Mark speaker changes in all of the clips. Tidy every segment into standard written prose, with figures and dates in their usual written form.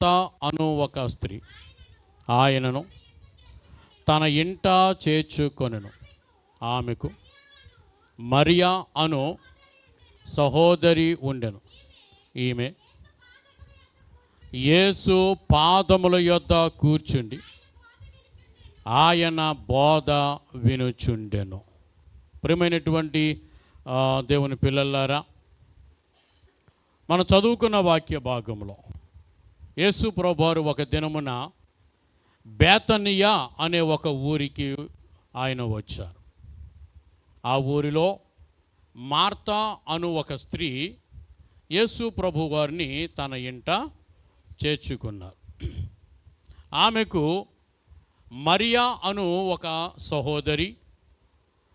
Speaker 1: అను ఒక స్త్రీ ఆయనను తన ఇంట చేర్చుకొనెను. ఆమెకు మరియా అను సహోదరి ఉండెను. ఈమె యేసు పాదముల యొద్ద కూర్చుండి ఆయన బోధ వినుచుండెను. ప్రియమైనటువంటి దేవుని పిల్లలారా, మనం చదువుకున్న వాక్య భాగంలో యేసు ప్రభువారు ఒక దినమున బేతనియా అనే ఒక ఊరికి ఆయన వచ్చారు. ఆ ఊరిలో మార్తా అను ఒక స్త్రీ యేసు ప్రభు వారిని తన ఇంట చేర్చుకున్నారు. ఆమెకు మరియా అను ఒక సహోదరి,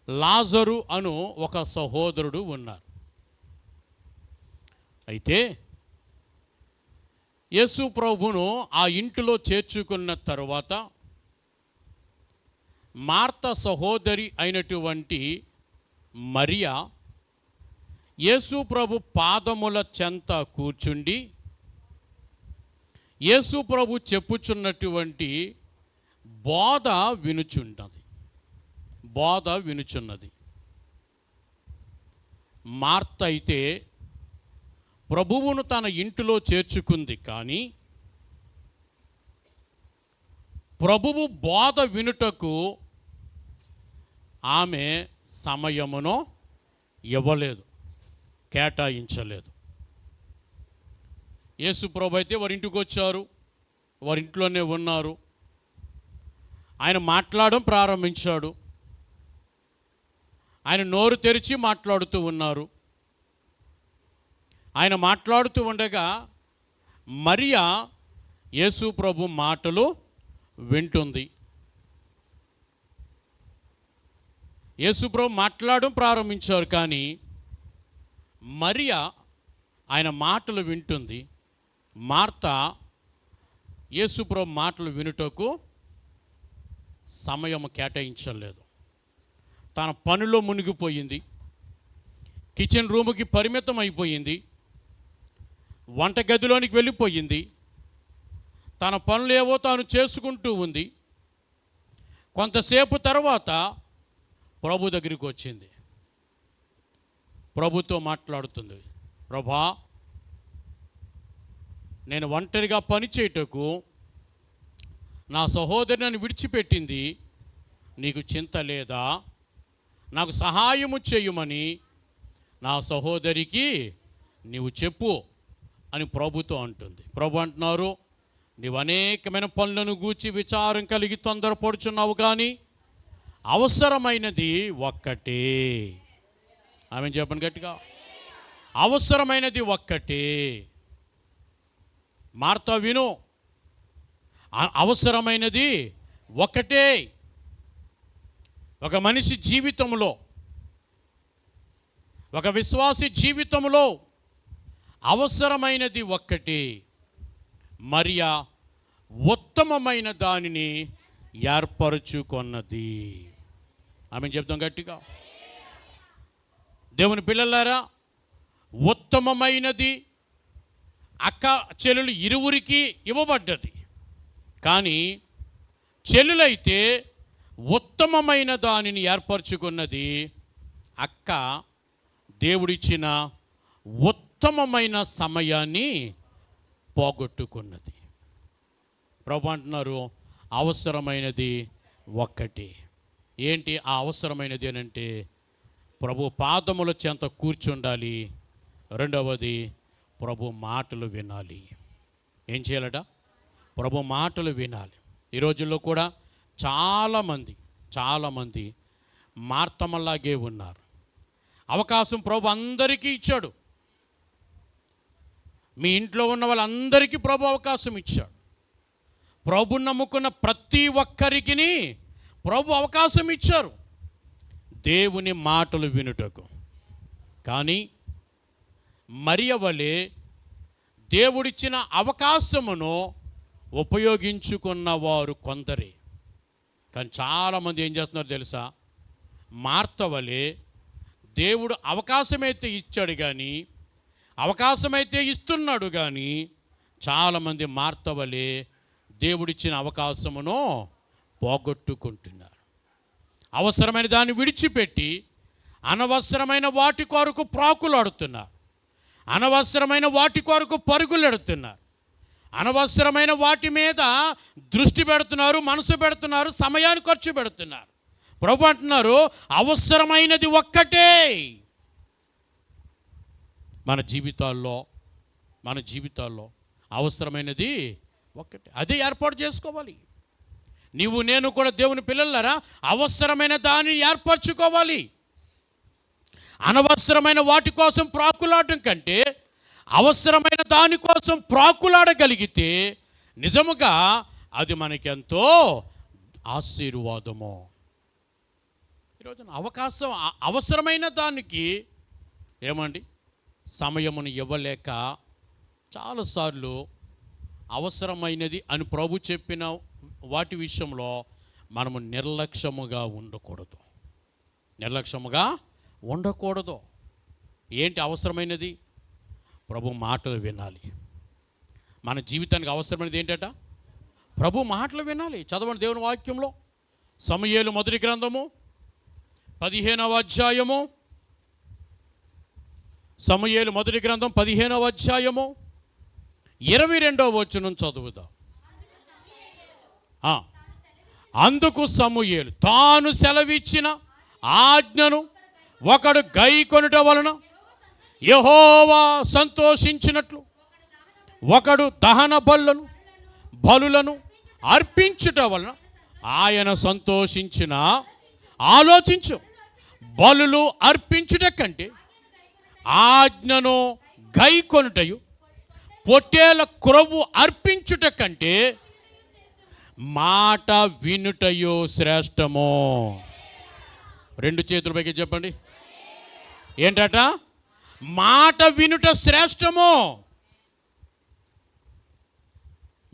Speaker 1: లాజరు అను ఒక సహోదరుడు ఉన్నారు. అయితే యేసు ప్రభును ఆ ఇంటిలో చేర్చుకున్న తరువాత మార్త సహోదరి అయినటువంటి మరియా యేసు ప్రభు పాదముల చెంత కూర్చుండి యేసు ప్రభు చెప్పుచున్నటువంటి బోధ వినుచున్నది. మార్త అయితే ప్రభువును తన ఇంటిలో చేర్చుకుంది, కానీ ప్రభువు బోధ వినుటకు ఆమె సమయమును ఇవ్వలేదు, కేటాయించలేదు. యేసు ప్రభు అయితే వారి ఇంటికి వచ్చారు, వారి ఇంట్లోనే ఉన్నారు. ఆయన మాట్లాడడం ప్రారంభించాడు. ఆయన నోరు తెరిచి మాట్లాడుతూ ఉన్నారు. ఆయన మాట్లాడుతూ ఉండగా మరియా యేసు ప్రభు మాటలు వింటుంది. యేసు ప్రభు మాట్లాడడం ప్రారంభించారు, కానీ మరియా ఆయన మాటలు వింటుంది. మార్త యేసు ప్రభు మాటలు వినుటకు సమయం కేటాయించలేదు. తన పనిలో మునిగిపోయింది. కిచెన్ రూముకి పరిమితం అయిపోయింది. వంటగదిలోనికి వెళ్ళిపోయింది. తన పనులు ఏవో తాను చేసుకుంటూ ఉంది. కొంతసేపు తర్వాత ప్రభు దగ్గరికి వచ్చింది. ప్రభుతో మాట్లాడుతుంది. ప్రభా, నేను ఒంటరిగా పని చేయుటకు నా సహోదరి నన్ను విడిచిపెట్టింది. నీకు చింత లేదా? నాకు సహాయము చేయమని నా సహోదరికి నీవు చెప్పు అని ప్రభుతో అంటుంది. ప్రభు అంటున్నారు, నీవు అనేకమైన పనులను గూర్చి విచారం కలిగి తొందరపడుచున్నావు, కానీ అవసరమైనది ఒక్కటే. ఆమె చెప్పండి గట్టిగా, అవసరమైనది ఒక్కటే. మార్తా విను, అవసరమైనది ఒక్కటే. ఒక మనిషి జీవితంలో, ఒక విశ్వాసి జీవితంలో అవసరమైనది ఒక్కటే. మరియా ఉత్తమమైన దానిని ఏర్పరచుకొన్నది. ఆమె చెప్తాం గట్టిగా. దేవుని పిల్లలారా, ఉత్తమమైనది అక్క చెల్లెలు ఇరువురికి ఇవ్వబడ్డది, కానీ చెల్లెలైతే ఉత్తమమైన దానిని ఏర్పరచుకున్నది. అక్క దేవుడిచ్చిన ఉత్తమమైన సమయాన్ని పోగొట్టుకున్నది. ప్రభు అంటున్నారు, అవసరమైనది ఒక్కటి. ఏంటి ఆ అవసరమైనది అని అంటే, ప్రభు పాదముల చెంత కూర్చుండాలి. రెండవది, ప్రభు మాటలు వినాలి. ఏం చేయాలట? ప్రభు మాటలు వినాలి. ఈ రోజుల్లో కూడా చాలామంది మార్తమలాగే ఉన్నారు. అవకాశం ప్రభు అందరికీ ఇచ్చాడు. మీ ఇంట్లో ఉన్న వాళ్ళందరికీ ప్రభు అవకాశం ఇచ్చాడు. ప్రభు నమ్ముకున్న ప్రతి ఒక్కరికి ప్రభు అవకాశం ఇచ్చారు దేవుని మాటలు వినుటకు. కానీ మరియ వలె దేవుడిచ్చిన అవకాశమును ఉపయోగించుకున్న వారు కొందరే. కానీ చాలామంది ఏం చేస్తున్నారు తెలుసా? మార్త వలె దేవుడు అవకాశమైతే ఇచ్చాడు, కానీ అవకాశమైతే ఇస్తున్నాడు, కానీ చాలామంది మార్తవలే దేవుడిచ్చిన అవకాశమును పోగొట్టుకుంటున్నారు. అవసరమైన దాన్ని విడిచిపెట్టి అనవసరమైన వాటి కొరకు ప్రాకులాడుతున్నారు. అనవసరమైన వాటి కొరకు పరుగులెడుతున్నారు. అనవసరమైన వాటి మీద దృష్టి పెడుతున్నారు, మనసు పెడుతున్నారు, సమయాన్ని ఖర్చు పెడుతున్నారు. ప్రభు అంటున్నారు, అవసరమైనది ఒక్కటే. మన జీవితాల్లో అవసరమైనది ఒక్కటే. అదే ఏర్పాటు చేసుకోవాలి. నీవు నేను కూడా దేవుని పిల్లలారా అవసరమైన దానిని ఏర్పరచుకోవాలి. అనవసరమైన వాటి కోసం ప్రాకులాడటం కంటే అవసరమైన దానికోసం ప్రాకులాడగలిగితే నిజముగా అది మనకెంతో ఆశీర్వాదము. ఈరోజు అవసరమైన దానికి ఏమండి సమయమును ఇవ్వలేక చాలాసార్లు అవసరమైనది అని ప్రభు చెప్పిన వాటి విషయంలో మనము నిర్లక్ష్యముగా ఉండకూడదు. ఏంటి అవసరమైనది? ప్రభు మాటలు వినాలి. మన జీవితానికి అవసరమైనది ఏంటట? ప్రభు మాటలు వినాలి. చదవండి దేవుని వాక్యంలో సమూయేలు మొదటి గ్రంథము 15వ అధ్యాయము. సమూయేలు మొదటి గ్రంథం 15వ అధ్యాయము 22వ వచనం చదువుదాం. అందుకు సమూయేలు తాను సెలవిచ్చిన ఆజ్ఞను ఒకడు గైకొనుట వలన యెహోవా సంతోషించినట్లు ఒకడు దహన బలులను అర్పించుట వలన ఆయన సంతోషించిన. ఆలోచించు, బలులు అర్పించుట కంటే ఆజ్ఞను గైకొనుటయు పొట్టేల క్రొవ్వు అర్పించుట కంటే మాట వినుటయు శ్రేష్టము. రెండు చేతుల పైకి చెప్పండి. ఏంటట? మాట వినుట శ్రేష్టము.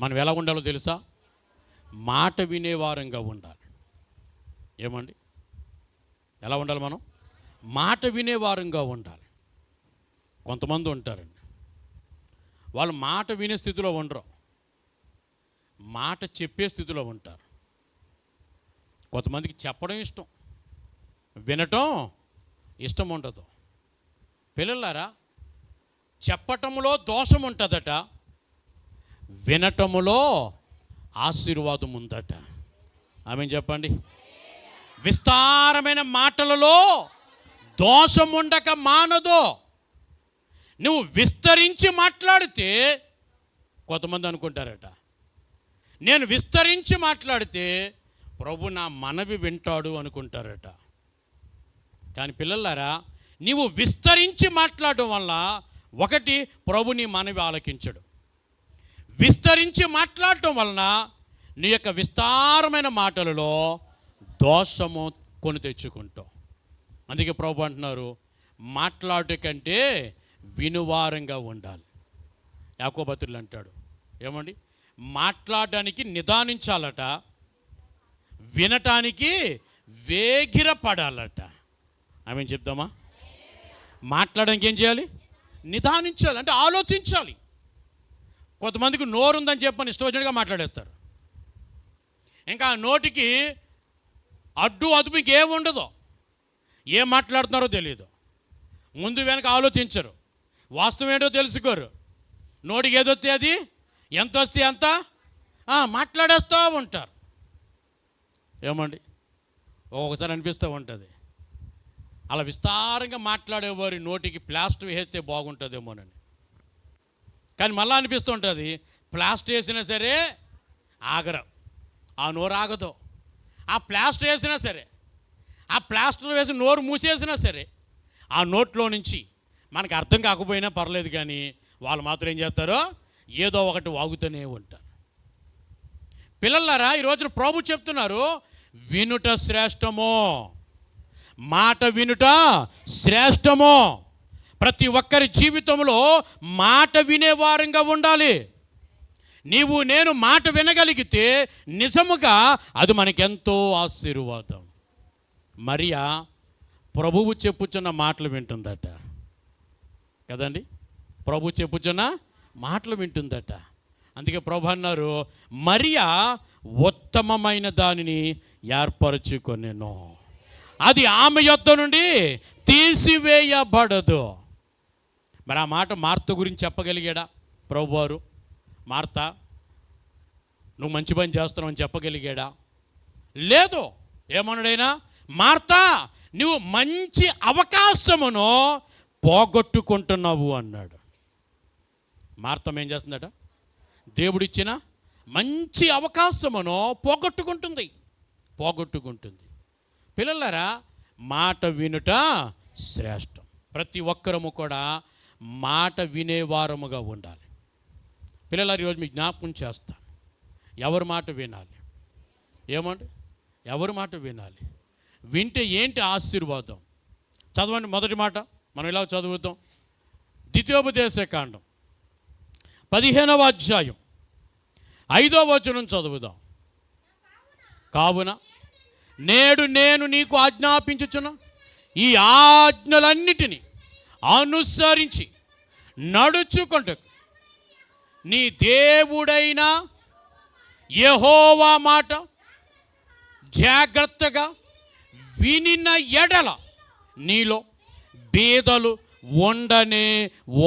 Speaker 1: మనం ఎలా ఉండాలో తెలుసా? మాట వినేవారంగా ఉండాలి. ఏమండి, ఎలా ఉండాలి? మనం మాట వినేవారంగా ఉండాలి. కొంతమంది ఉంటారండి, వాళ్ళు మాట వినే స్థితిలో ఉండరు, మాట చెప్పే స్థితిలో ఉంటారు. కొంతమందికి చెప్పడం ఇష్టం, వినటం ఇష్టం ఉండదు. పిల్లలారా, చెప్పటములో దోషం ఉంటుందట, వినటములో ఆశీర్వాదం ఉందట. ఆమె చెప్పండి. విస్తారమైన మాటలలో దోషం ఉండక మానదు. నువ్వు విస్తరించి మాట్లాడితే కొంతమంది అనుకుంటారట, నేను విస్తరించి మాట్లాడితే ప్రభు నా మనవి వింటాడు అనుకుంటారట. కానీ పిల్లలారా, నీవు విస్తరించి మాట్లాడడం వల్ల ఒకటి, ప్రభు నీ మనవి ఆలకించడు. విస్తరించి మాట్లాడటం వలన నీ యొక్క విస్తారమైన మాటలలో దోషము కొని తెచ్చుకుంటావు. అందుకే ప్రభు అంటున్నారు, మాట్లాడటం కంటే వినువారంగా ఉండాలి. యాకోబు భక్తుడు అంటాడు, ఏమండి, మాట్లాడడానికి నిదానించాలట, వినటానికి వేగిరపడాలట. ఆమె చెప్తామా? మాట్లాడడానికి ఏం చేయాలి? నిదానించాలి, అంటే ఆలోచించాలి. కొంతమందికి నోరు ఉందని చెప్పని ఇష్టం వచ్చినట్టుగా మాట్లాడేస్తారు. ఇంకా నోటికి అడ్డు అదుపు ఇంకేముండదు, ఏం మాట్లాడుతున్నారో తెలియదు, ముందు వెనక ఆలోచించరు, వాస్తవం ఏంటో తెలుసుకోరు. నోటికి ఏదొస్తే అది, ఎంత వస్తే అంత మాట్లాడేస్తూ ఉంటారు. ఏమండి, ఒక్కొక్కసారి అనిపిస్తూ ఉంటుంది, అలా విస్తారంగా మాట్లాడేవారి నోటికి ప్లాస్టర్ వేస్తే బాగుంటుందేమోనని. కానీ మళ్ళీ అనిపిస్తూ ఉంటుంది, ప్లాస్టర్ వేసినా సరే ఆగరు, ఆ నోరు ఆగదు. ఆ ప్లాస్టర్ వేసినా సరే, ఆ ప్లాస్టర్ వేసి నోరు మూసేసినా సరే, ఆ నోట్లో నుంచి మనకు అర్థం కాకపోయినా పర్లేదు, కానీ వాళ్ళు మాత్రం ఏం చేస్తారో ఏదో ఒకటి వాగుతూనే ఉంటారు. పిల్లలారా, ఈరోజు ప్రభు చెప్తున్నారు, వినుట శ్రేష్టము, మాట వినుట శ్రేష్టము. ప్రతి ఒక్కరి జీవితంలో మాట వినేవారంగా ఉండాలి. నీవు నేను మాట వినగలిగితే నిజముగా అది మనకెంతో ఆశీర్వాదం. మరియా ప్రభువు చెప్పుచున్న మాటలు వింటుందట కదండి. ప్రభు చెప్పుచున్న మాటలు వింటుందట. అందుకే ప్రభు అన్నారు, మరియా ఉత్తమమైన దానిని ఏర్పరచుకొనెను, అది ఆమె యొద్ద నుండి తీసివేయబడదు. మరి ఆ మాట మార్త గురించి చెప్పగలిగాడా ప్రభువారు? మార్త, నువ్వు మంచి పని చేస్తున్నావు అని చెప్పగలిగాడా? లేదు. ఏమన్నాడైనా, మార్తా, నువ్వు మంచి అవకాశమును పోగొట్టుకుంటున్నావు అన్నాడు. మార్తం ఏం చేస్తుందట? దేవుడిచ్చిన మంచి అవకాశమును పోగొట్టుకుంటుంది. పిల్లలారా, మాట వినుట శ్రేష్టం. ప్రతి ఒక్కరము కూడా మాట వినేవారముగా ఉండాలి. పిల్లలారు, ఈరోజు మీకు జ్ఞాపకం చేస్తాను, ఎవరి మాట వినాలి? ఏమండి, ఎవరి మాట వినాలి? వింటే ఏంటి ఆశీర్వాదం? చదవండి. మొదటి మాట మనం ఇలా చదువుతాం. ద్వితీయోపదేశకాండం 15వ అధ్యాయం 5వ వచనం చదువుదాం. కావున నేడు నేను నీకు ఆజ్ఞాపించుచున్న ఈ ఆజ్ఞలన్నిటినీ అనుసరించి నడుచుకొంటకు నీ దేవుడైన యెహోవా మాట జాగ్రత్తగా వినిన ఎడల నీలో బీదలు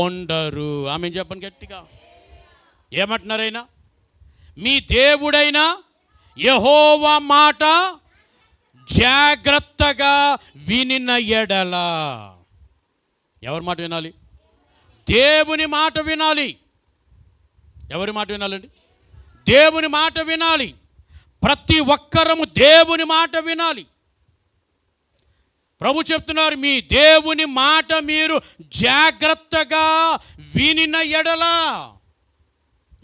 Speaker 1: ఉండరు. ఆమె చెప్పండి గట్టిగా. ఏమంటున్నారైనా? మీ దేవుడైన యెహోవా మాట జాగ్రత్తగా వినిన ఎడల. ఎవరి మాట వినాలి? దేవుని మాట వినాలి. ఎవరి మాట వినాలండి? దేవుని మాట వినాలి. ప్రతి ఒక్కరము దేవుని మాట వినాలి. ప్రభు చెప్తున్నారు, మీ దేవుని మాట మీరు జాగ్రత్తగా వినిన ఎడల.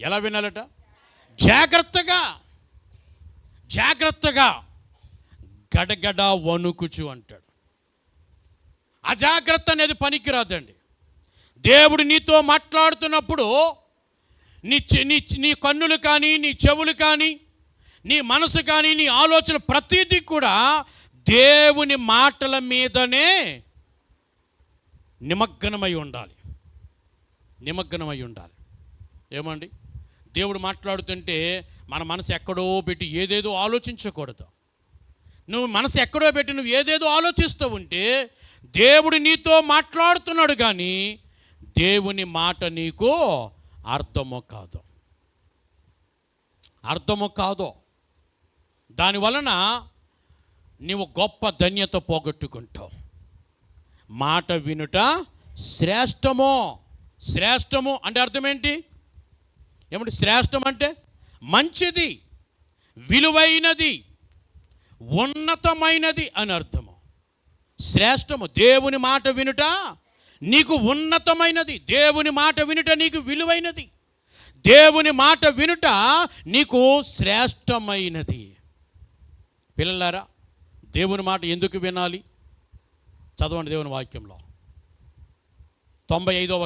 Speaker 1: ఎలా వినాలట? జాగ్రత్తగా గడగడ వణుకుచు అంటాడు. అజాగ్రత్త అనేది పనికిరాదండి. దేవుడు నీతో మాట్లాడుతున్నప్పుడు నీ కన్నులు కానీ, నీ చెవులు కానీ, నీ మనసు కానీ, నీ ఆలోచన ప్రతిదీ కూడా దేవుని మాటల మీదనే నిమగ్నమై ఉండాలి. ఏమండి, దేవుడు మాట్లాడుతుంటే మన మనసు ఎక్కడో పెట్టి ఏదేదో ఆలోచించకూడదు. నువ్వు మనసు ఎక్కడో పెట్టి నువ్వు ఏదేదో ఆలోచిస్తూ ఉంటే దేవుడు నీతో మాట్లాడుతున్నాడు, కానీ దేవుని మాట నీకు అర్థమో కాదో. దానివలన నీవు గొప్ప ధన్యత పోగొట్టుకుంటావు. మాట వినుట శ్రేష్టము అంటే అర్థం ఏంటి? ఏమంటే శ్రేష్టం అంటే మంచిది, విలువైనది, ఉన్నతమైనది అని అర్థము. శ్రేష్టము, దేవుని మాట వినుట నీకు ఉన్నతమైనది, దేవుని మాట వినుట నీకు విలువైనది, దేవుని మాట వినుట నీకు శ్రేష్టమైనది. పిల్లలారా, దేవుని మాట ఎందుకు వినాలి? చదవండి దేవుని వాక్యంలో 95వ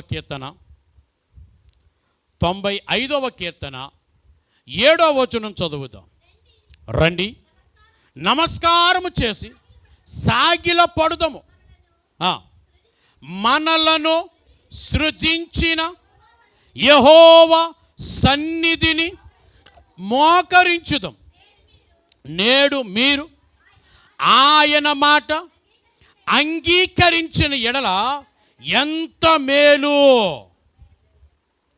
Speaker 1: కీర్తన 7వ వచనం చదువుదాం. రండి, నమస్కారము చేసి సాగిల పడుదము, మనలను సృజించిన యెహోవా సన్నిధిని మోకరించుదాం. నేడు మీరు ఆయన మాట అంగీకరించిన ఎడల ఎంత మేలు.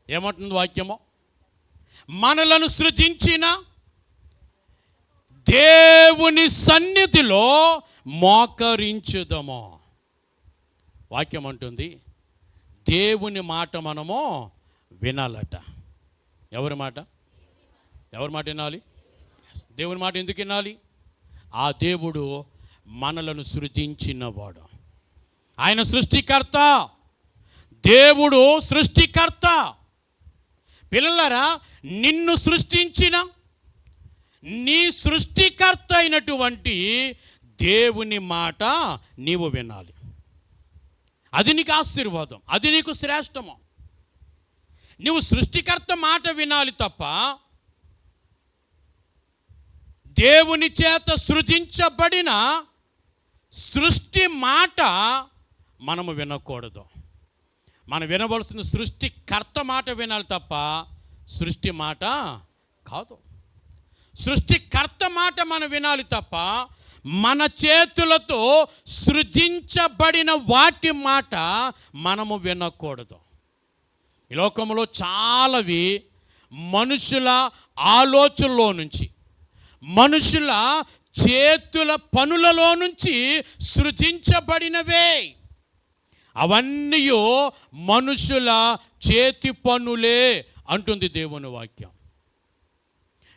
Speaker 1: ఏమంటుంది వాక్యము? మనలను సృజించిన దేవుని సన్నిధిలో మోకరించుదము. వాక్యం అంటుంది, దేవుని మాట మనము వినాలట. ఎవరి మాట వినాలి? దేవుని మాట ఎందుకు వినాలి? ఆ దేవుడు మనలను సృజించినవాడు. ఆయన సృష్టికర్త. దేవుడు సృష్టికర్త. పిల్లలారా, నిన్ను సృష్టించిన నీ సృష్టికర్త అయినటువంటి దేవుని మాట నీవు వినాలి. అది నీకు ఆశీర్వాదం, అది నీకు శ్రేష్టము. నువ్వు సృష్టికర్త మాట వినాలి తప్ప దేవుని చేత సృజించబడిన సృష్టి మాట మనము వినకూడదు. మనం వినవలసిన సృష్టికర్త మాట వినాలి తప్ప సృష్టి మాట కాదు. సృష్టికర్త మాట మనం వినాలి తప్ప మన చేతులతో సృజించబడిన వాటి మాట మనము వినకూడదు. ఈ లోకంలో చాలావి మనుషుల ఆలోచనలో నుంచి, మనుషుల చేతుల పనులలో నుంచి సృజించబడినవే. అవన్నీ మనుషుల చేతి పనులే అంటుంది దేవుని వాక్యం.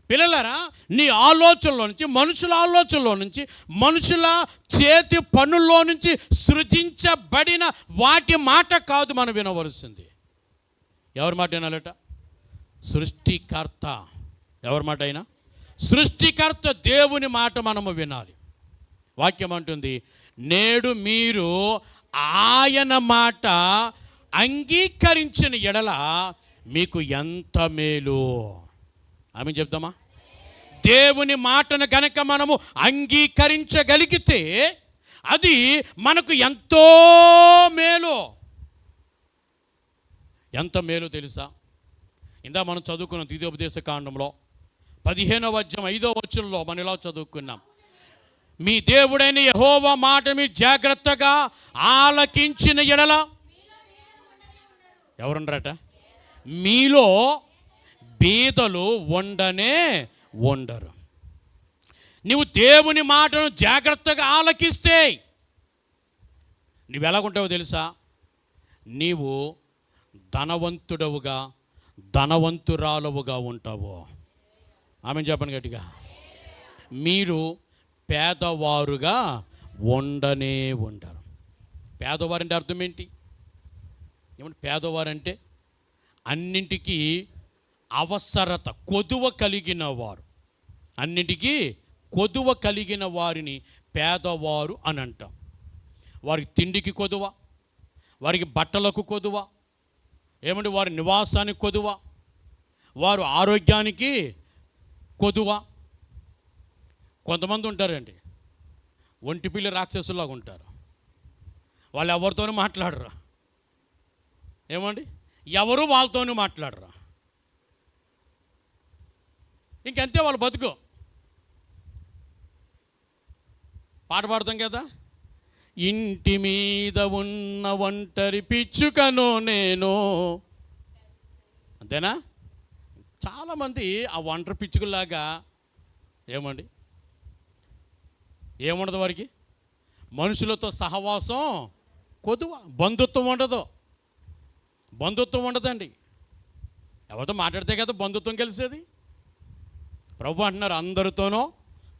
Speaker 1: పిల్లలారా, నీ ఆలోచనలో నుంచి, మనుషుల ఆలోచనలో నుంచి, మనుషుల చేతి పనుల్లో నుంచి సృజించబడిన వాటి మాట కాదు మనం వినవలసింది. ఎవరి మాట వినాలట? సృష్టికర్త. ఎవరి మాట అయినా? సృష్టికర్త దేవుని మాట మనము వినాలి. వాక్యం అంటుంది, నేడు మీరు ఆయన మాట అంగీకరించిన ఎడల మీకు ఎంత మేలు. ఆమె చెప్తామా? దేవుని మాటను గనక మనము అంగీకరించగలిగితే అది మనకు ఎంతో మేలు. ఎంత మేలు తెలుసా? ఇందా మనం చదువుకున్న ద్వితీయోపదేశ కాండంలో 15వ అధ్యాయం 5వ వచనంలో మనం ఇలా చదువుకున్నాం, మీ దేవుడైన యెహోవా మాట మీరు జాగ్రత్తగా ఆలకించిన ఎడల. ఎవరున్నారట? మీలో బీదలు ఉండనే ఉండరు. నువ్వు దేవుని మాటను జాగ్రత్తగా ఆలకిస్తే నువ్వు ఎలాగుంటావో తెలుసా? నీవు ధనవంతుడవుగా, ధనవంతురాలవుగా ఉంటావు. ఆమె చెప్పండి గట్టిగా. మీరు పేదవారుగా ఉండనే ఉండరు. పేదవారంటే అర్థం ఏంటి? ఏమంటే పేదవారంటే అన్నింటికీ అవసరత, కొదువ కలిగిన వారు. అన్నింటికీ కొదువ కలిగిన వారిని పేదవారు అని అంటాం. వారికి తిండికి కొదువ, వారికి బట్టలకు కొదువ, ఏమంటే వారి నివాసానికి కొదువ, వారు ఆరోగ్యానికి కొదువ. కొంతమంది ఉంటారండి, ఒంటిపిల్లి రాక్షసులాగా ఉంటారు. వాళ్ళు ఎవరితోనూ మాట్లాడరు. ఏమండి? ఎవరు వాళ్ళతోనూ మాట్లాడరు. ఇంకంతే వాళ్ళు బతుకు. పాట పాడతాం కదా, ఇంటి మీద ఉన్న ఒంటరి పిచ్చుకను నేను. అంతేనా? చాలామంది ఆ ఒంటరి పిచ్చుకలాగా ఏమండి ఏముండదు వారికి? మనుషులతో సహవాసం కొదువ, బంధుత్వం ఉండదు. బంధుత్వం ఉండదండి. ఎవరితో మాట్లాడితే కదా బంధుత్వం కలిసేది. ప్రభు అంటున్నారు, అందరితోనూ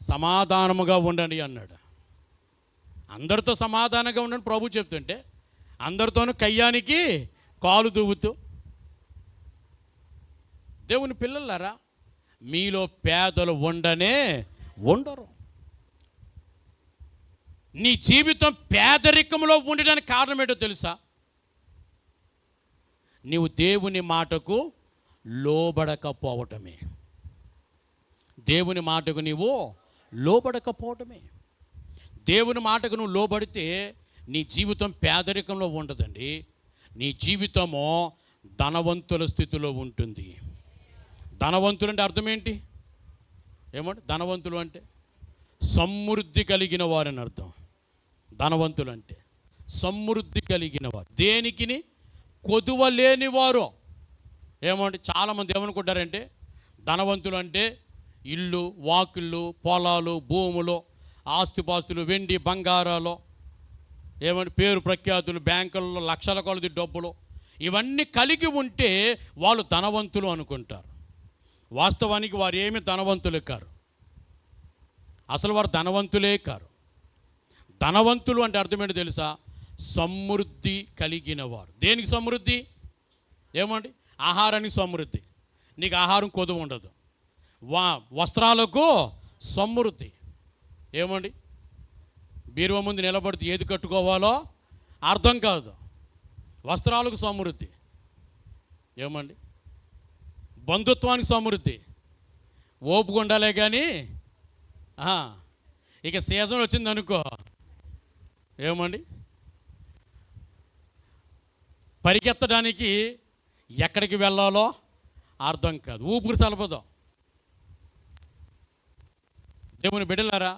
Speaker 1: సమాధానముగా ఉండండి అన్నాడు. అందరితో సమాధానంగా ఉండండి ప్రభు చెప్తుంటే, అందరితోనూ కయ్యానికి కాలు దువ్వుతూ. దేవుని పిల్లలారా, మీలో పేదలు ఉండనే ఉండరు. నీ జీవితం పేదరికంలో ఉండడానికి కారణం ఏంటో తెలుసా? నీవు దేవుని మాటకు లోబడకపోవటమే. దేవుని మాటకు నీవు లోబడకపోవటమే. దేవుని మాటకు నువ్వు లోబడితే నీ జీవితం పేదరికంలో ఉండదండి. నీ జీవితము ధనవంతుల స్థితిలో ఉంటుంది. ధనవంతులు అంటే అర్థం ఏంటి? ఏమంటే ధనవంతులు అంటే సమృద్ధి కలిగిన వారని అర్థం. ధనవంతులు అంటే సమృద్ధి కలిగిన వారు, దేనికిని కొదువ లేనివారు. ఏమంటే చాలామంది ఏమనుకుంటారంటే ధనవంతులు అంటే ఇల్లు, వాకిళ్ళు, పొలాలు, భూములు, ఆస్తిపాస్తులు, వెండి బంగారాలు, ఏమంటే పేరు ప్రఖ్యాతులు, బ్యాంకుల్లో లక్షల కొలది డబ్బులు, ఇవన్నీ కలిగి ఉంటే వాళ్ళు ధనవంతులు అనుకుంటారు. వాస్తవానికి వారు ఏమి ధనవంతులు కారు. అసలు వారు ధనవంతులే కారు. ధనవంతులు అంటే అర్థం ఏంటో తెలుసా? సమృద్ధి కలిగిన వారు. దేనికి సమృద్ధి? ఏమండి? ఆహారానికి సమృద్ధి. నీకు ఆహారం కొదువు ఉండదు. వస్త్రాలకు సమృద్ధి. ఏమండి? బీరువా ముందు నిలబడితే ఏది కట్టుకోవాలో అర్థం కాదు. వస్త్రాలకు సమృద్ధి. ఏమండి? బంధుత్వానికి సమృద్ధి. ఓపుగా ఉండాలే కానీ ఇక సీజన్ వచ్చింది అనుకో, ఏమండి పరిగెత్తడానికి ఎక్కడికి వెళ్ళాలో అర్థం కాదు, ఊపిరి సలపదు. దేవుని బిడ్డలారా,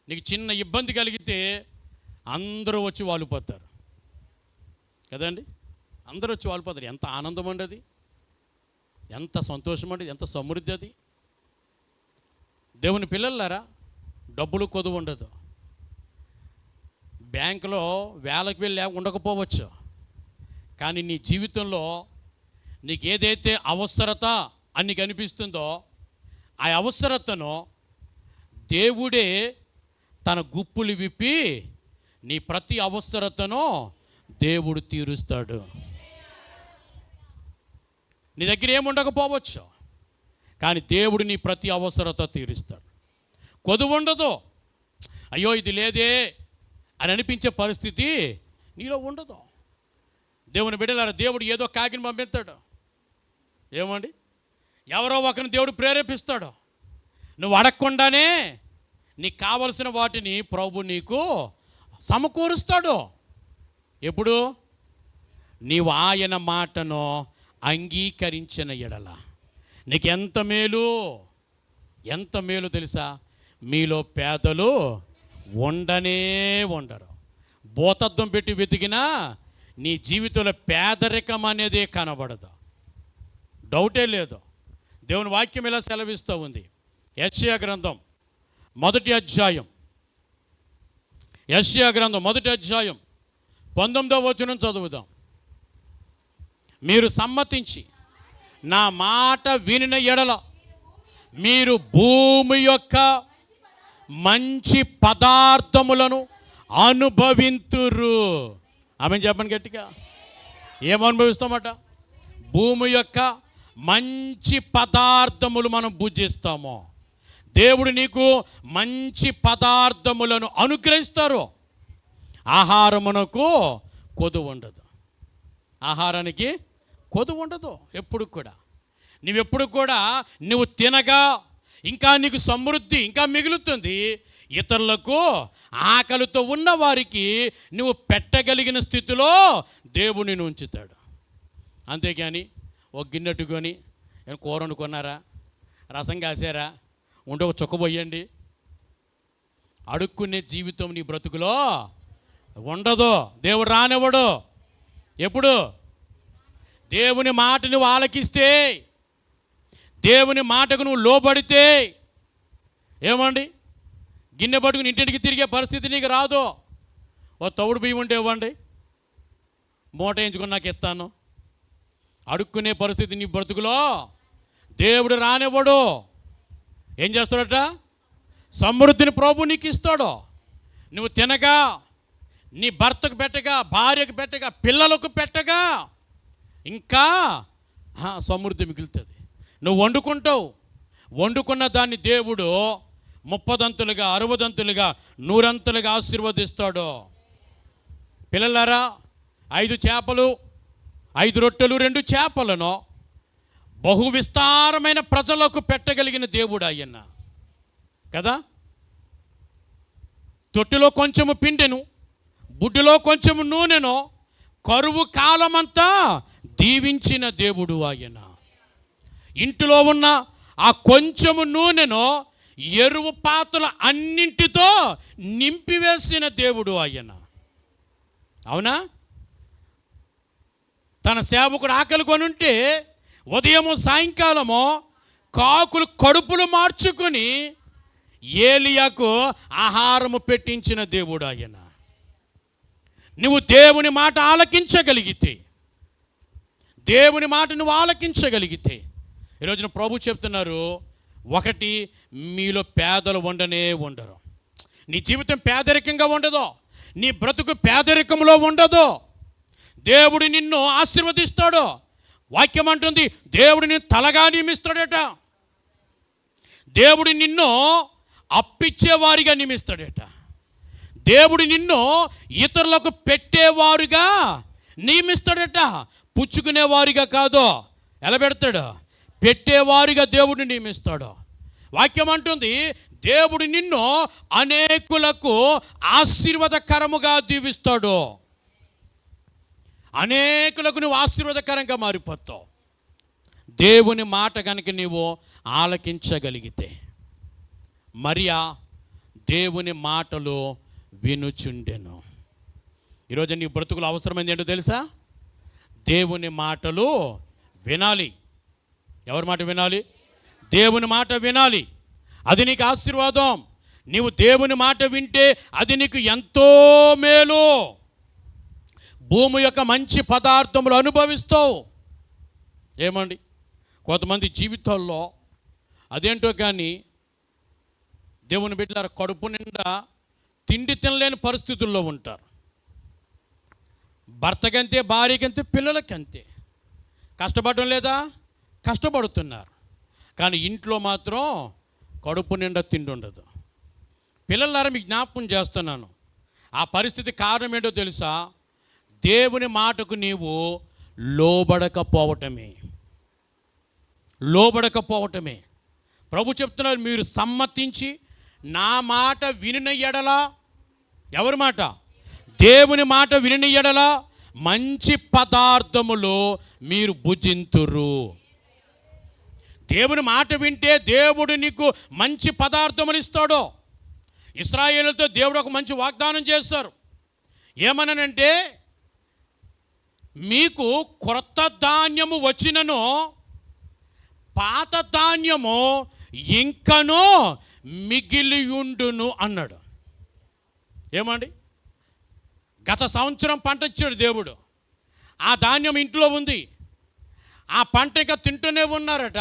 Speaker 1: నీకు చిన్న ఇబ్బంది కలిగితే అందరూ వచ్చి వాలిపోతారు కదండి. అందరూ వచ్చి వాలిపోతారు. ఎంత ఆనందం అండి అది, ఎంత సంతోషం అండి, ఎంత సమృద్ధి అది. దేవుని పిల్లలారా, డబ్బులు కొదువు ఉండదు. బ్యాంకులో వేలకు వెళ్ళి ఉండకపోవచ్చు, కానీ నీ జీవితంలో నీకు ఏదైతే అవసరత అని నీకు అనిపిస్తుందో ఆ అవసరతను దేవుడే తన గుప్పులు విప్పి నీ ప్రతి అవసరతను దేవుడు తీరుస్తాడు. నీ దగ్గర ఏముండకపోవచ్చు, కానీ దేవుడు నీ ప్రతి అవసరత తీరుస్తాడు. కొదువు ఉండదు. అయ్యో ఇది లేదే అని అనిపించే పరిస్థితి నీలో ఉండదు. దేవుని బిడ్డలారా, దేవుడు ఏదో కాకిని పంపిస్తాడు. ఏమండి, ఎవరో ఒకరిని దేవుడు ప్రేరేపిస్తాడు. నువ్వు అడగకుండానే నీకు కావలసిన వాటిని ప్రభు నీకు సమకూరుస్తాడు. ఎప్పుడు? నీవు ఆయన మాటను అంగీకరించిన ఎడల. నీకు ఎంత మేలు, ఎంత మేలు తెలుసా? మీలో పేదలు ఉండరు. భూతద్దం పెట్టి వెతికినా నీ జీవితంలో పేదరికం అనేదే కనబడదు, డౌటే లేదు. దేవుని వాక్యం ఇలా సెలవిస్తూ ఉంది. యెషయా గ్రంథం మొదటి అధ్యాయం 19వ వచనం చదువుదాం. మీరు సమ్మతించి నా మాట వినిన ఎడల మీరు భూమి యొక్క మంచి పదార్థములను అనుభవింతురు. ఆమె చెప్పండి గట్టిగా. ఏమనుభవిస్తామట? భూమి యొక్క మంచి పదార్థములు మనం భుజిస్తాము. దేవుడు నీకు మంచి పదార్థములను అనుగ్రహిస్తారు. ఆహారమునకు కొదువు ఉండదు. ఆహారానికి కొదువు ఉండదు ఎప్పుడు కూడా. నువ్వెప్పుడు కూడా నువ్వు తినగా ఇంకా నీకు సమృద్ధి ఇంకా మిగులుతుంది. ఇతరులకు ఆకలితో ఉన్న వారికి నువ్వు పెట్టగలిగిన స్థితిలో దేవుడిని ఉంచుతాడు. అంతేకాని ఒక గిన్నెట్టుకొని కూర వండుకున్నారా, రసం కాసారా, ఉండే ఒక చుక్కబోయండి, అడుక్కునే జీవితం నీ బ్రతుకులో ఉండదు. దేవుడు రానివ్వడు. ఎప్పుడు? దేవుని మాట నువ్వు ఆలకిస్తే, దేవుని మాటకు నువ్వు లోబడితే, ఏమండి, గిన్నె పట్టుకుని ఇంటింటికి తిరిగే పరిస్థితి నీకు రాదు. ఓ తవుడు బియ్యం ఉంటే ఇవ్వండి, మూట వేయించుకుని నాకు ఇస్తాను. అడుక్కునే పరిస్థితి నీ బ్రతుకులో దేవుడు రానివ్వడు. ఏం చేస్తాడట? సమృద్ధిని ప్రభు నీకు ఇస్తాడు. నువ్వు తినగా, నీ భర్తకు పెట్టగా, భార్యకు పెట్టగా, పిల్లలకు పెట్టగా ఇంకా సమృద్ధి మిగులుతుంది. నువ్వు వండుకుంటావు. వండుకున్న దాన్ని దేవుడు 30దంతులుగా, 60దంతులుగా, 100అంతులుగా ఆశీర్వదిస్తాడు. పిల్లలారా, 5 చేపలు, 5 రొట్టెలు, 2 చేపలను బహు విస్తారమైన ప్రజలకు పెట్టగలిగిన దేవుడు ఆయన కదా. తొట్టిలో కొంచెము పిండెను, బుడ్డిలో కొంచెము నూనెను కరువు కాలమంతా దీవించిన దేవుడు ఆయన. ఇంటిలో ఉన్న ఆ కొంచెము నూనెను ఎరువు పాత్రల అన్నింటితో నింపివేసిన దేవుడు ఆయన. అవునా? తన సేవకుడు ఆకలి కొనుంటే ఉదయము సాయంకాలము కాకులు కడుపులు మార్చుకొని ఏలియాకు ఆహారము పెట్టించిన దేవుడు ఆయన. నువ్వు దేవుని మాట ఆలకించగలిగితే, దేవుని మాట నువ్వు ఆలకించగలిగితే, ఈరోజున ప్రభు చెప్తున్నారు, 1 మీలో పేదలు ఉండరు. నీ జీవితం పేదరికంగా ఉండదు, నీ బ్రతుకు పేదరికంలో ఉండదు. దేవుడు నిన్ను ఆశీర్వదిస్తాడు. వాక్యం అంటుంది, దేవుడు నిన్ను తలగా నియమిస్తాడట. దేవుడు నిన్ను అప్పిచ్చేవారిగా నియమిస్తాడట. దేవుడు నిన్ను ఇతరులకు పెట్టేవారుగా నియమిస్తాడట. పుచ్చుకునేవారిగా కాదు. ఎలా పెడతాడు? పెట్టేవారిగా దేవుడిని నియమిస్తాడు. వాక్యం అంటుంది, దేవుడు నిన్ను అనేకులకు ఆశీర్వాదకరముగా దీవిస్తాడు. అనేకులకు నువ్వు ఆశీర్వాదకరంగా మారిపోతావు. దేవుని మాట కనుక నీవు ఆలకించగలిగితే. మరియా దేవుని మాటలు వినుచుండెను. ఈరోజు నీ బ్రతుకులు అవసరమైంది ఏంటో తెలుసా? దేవుని మాటలు వినాలి. ఎవరి మాట వినాలి? దేవుని మాట వినాలి. అది నీకు ఆశీర్వాదం. నీవు దేవుని మాట వింటే అది నీకు ఎంతో మేలు. భూమి యొక్క మంచి పదార్థములు అనుభవిస్తావు. ఏమండి, కొంతమంది జీవితాల్లో అదేంటో కానీ దేవుని బిడ్డలారా కడుపు నిండా తిండి తినలేని పరిస్థితుల్లో ఉంటారు. భర్తకంతే, భార్యకంతే, పిల్లలకంతే. కష్టపడడం లేదా? కష్టపడుతున్నారు. కానీ ఇంట్లో మాత్రం కడుపు నిండా తిండి ఉండదు. పిల్లలారా మీకు జ్ఞాపకం చేస్తున్నాను, ఆ పరిస్థితి కారణం ఏంటో తెలుసా? దేవుని మాటకు నీవు లోబడకపోవటమే. ప్రభు చెప్తున్నారు, మీరు సమ్మతించి నా మాట వినిన ఎడల, ఎవరి మాట? దేవుని మాట వినిన ఎడల మంచి పదార్థములు మీరు భుజింతురు. దేవుని మాట వింటే దేవుడు నీకు మంచి పదార్థములు ఇస్తాడు. ఇశ్రాయేలుతో దేవుడు ఒక మంచి వాగ్దానం చేస్తారు. ఏమనంటే, మీకు క్రొత్త ధాన్యము వచ్చినను పాత ధాన్యము ఇంకనూ మిగిలియుండును అన్నాడు. ఏమండి, గత సంవత్సరం పంట ఇచ్చాడు దేవుడు. ఆ ధాన్యం ఇంట్లో ఉంది. ఆ పంట ఇంకా తింటూనే ఉన్నారట.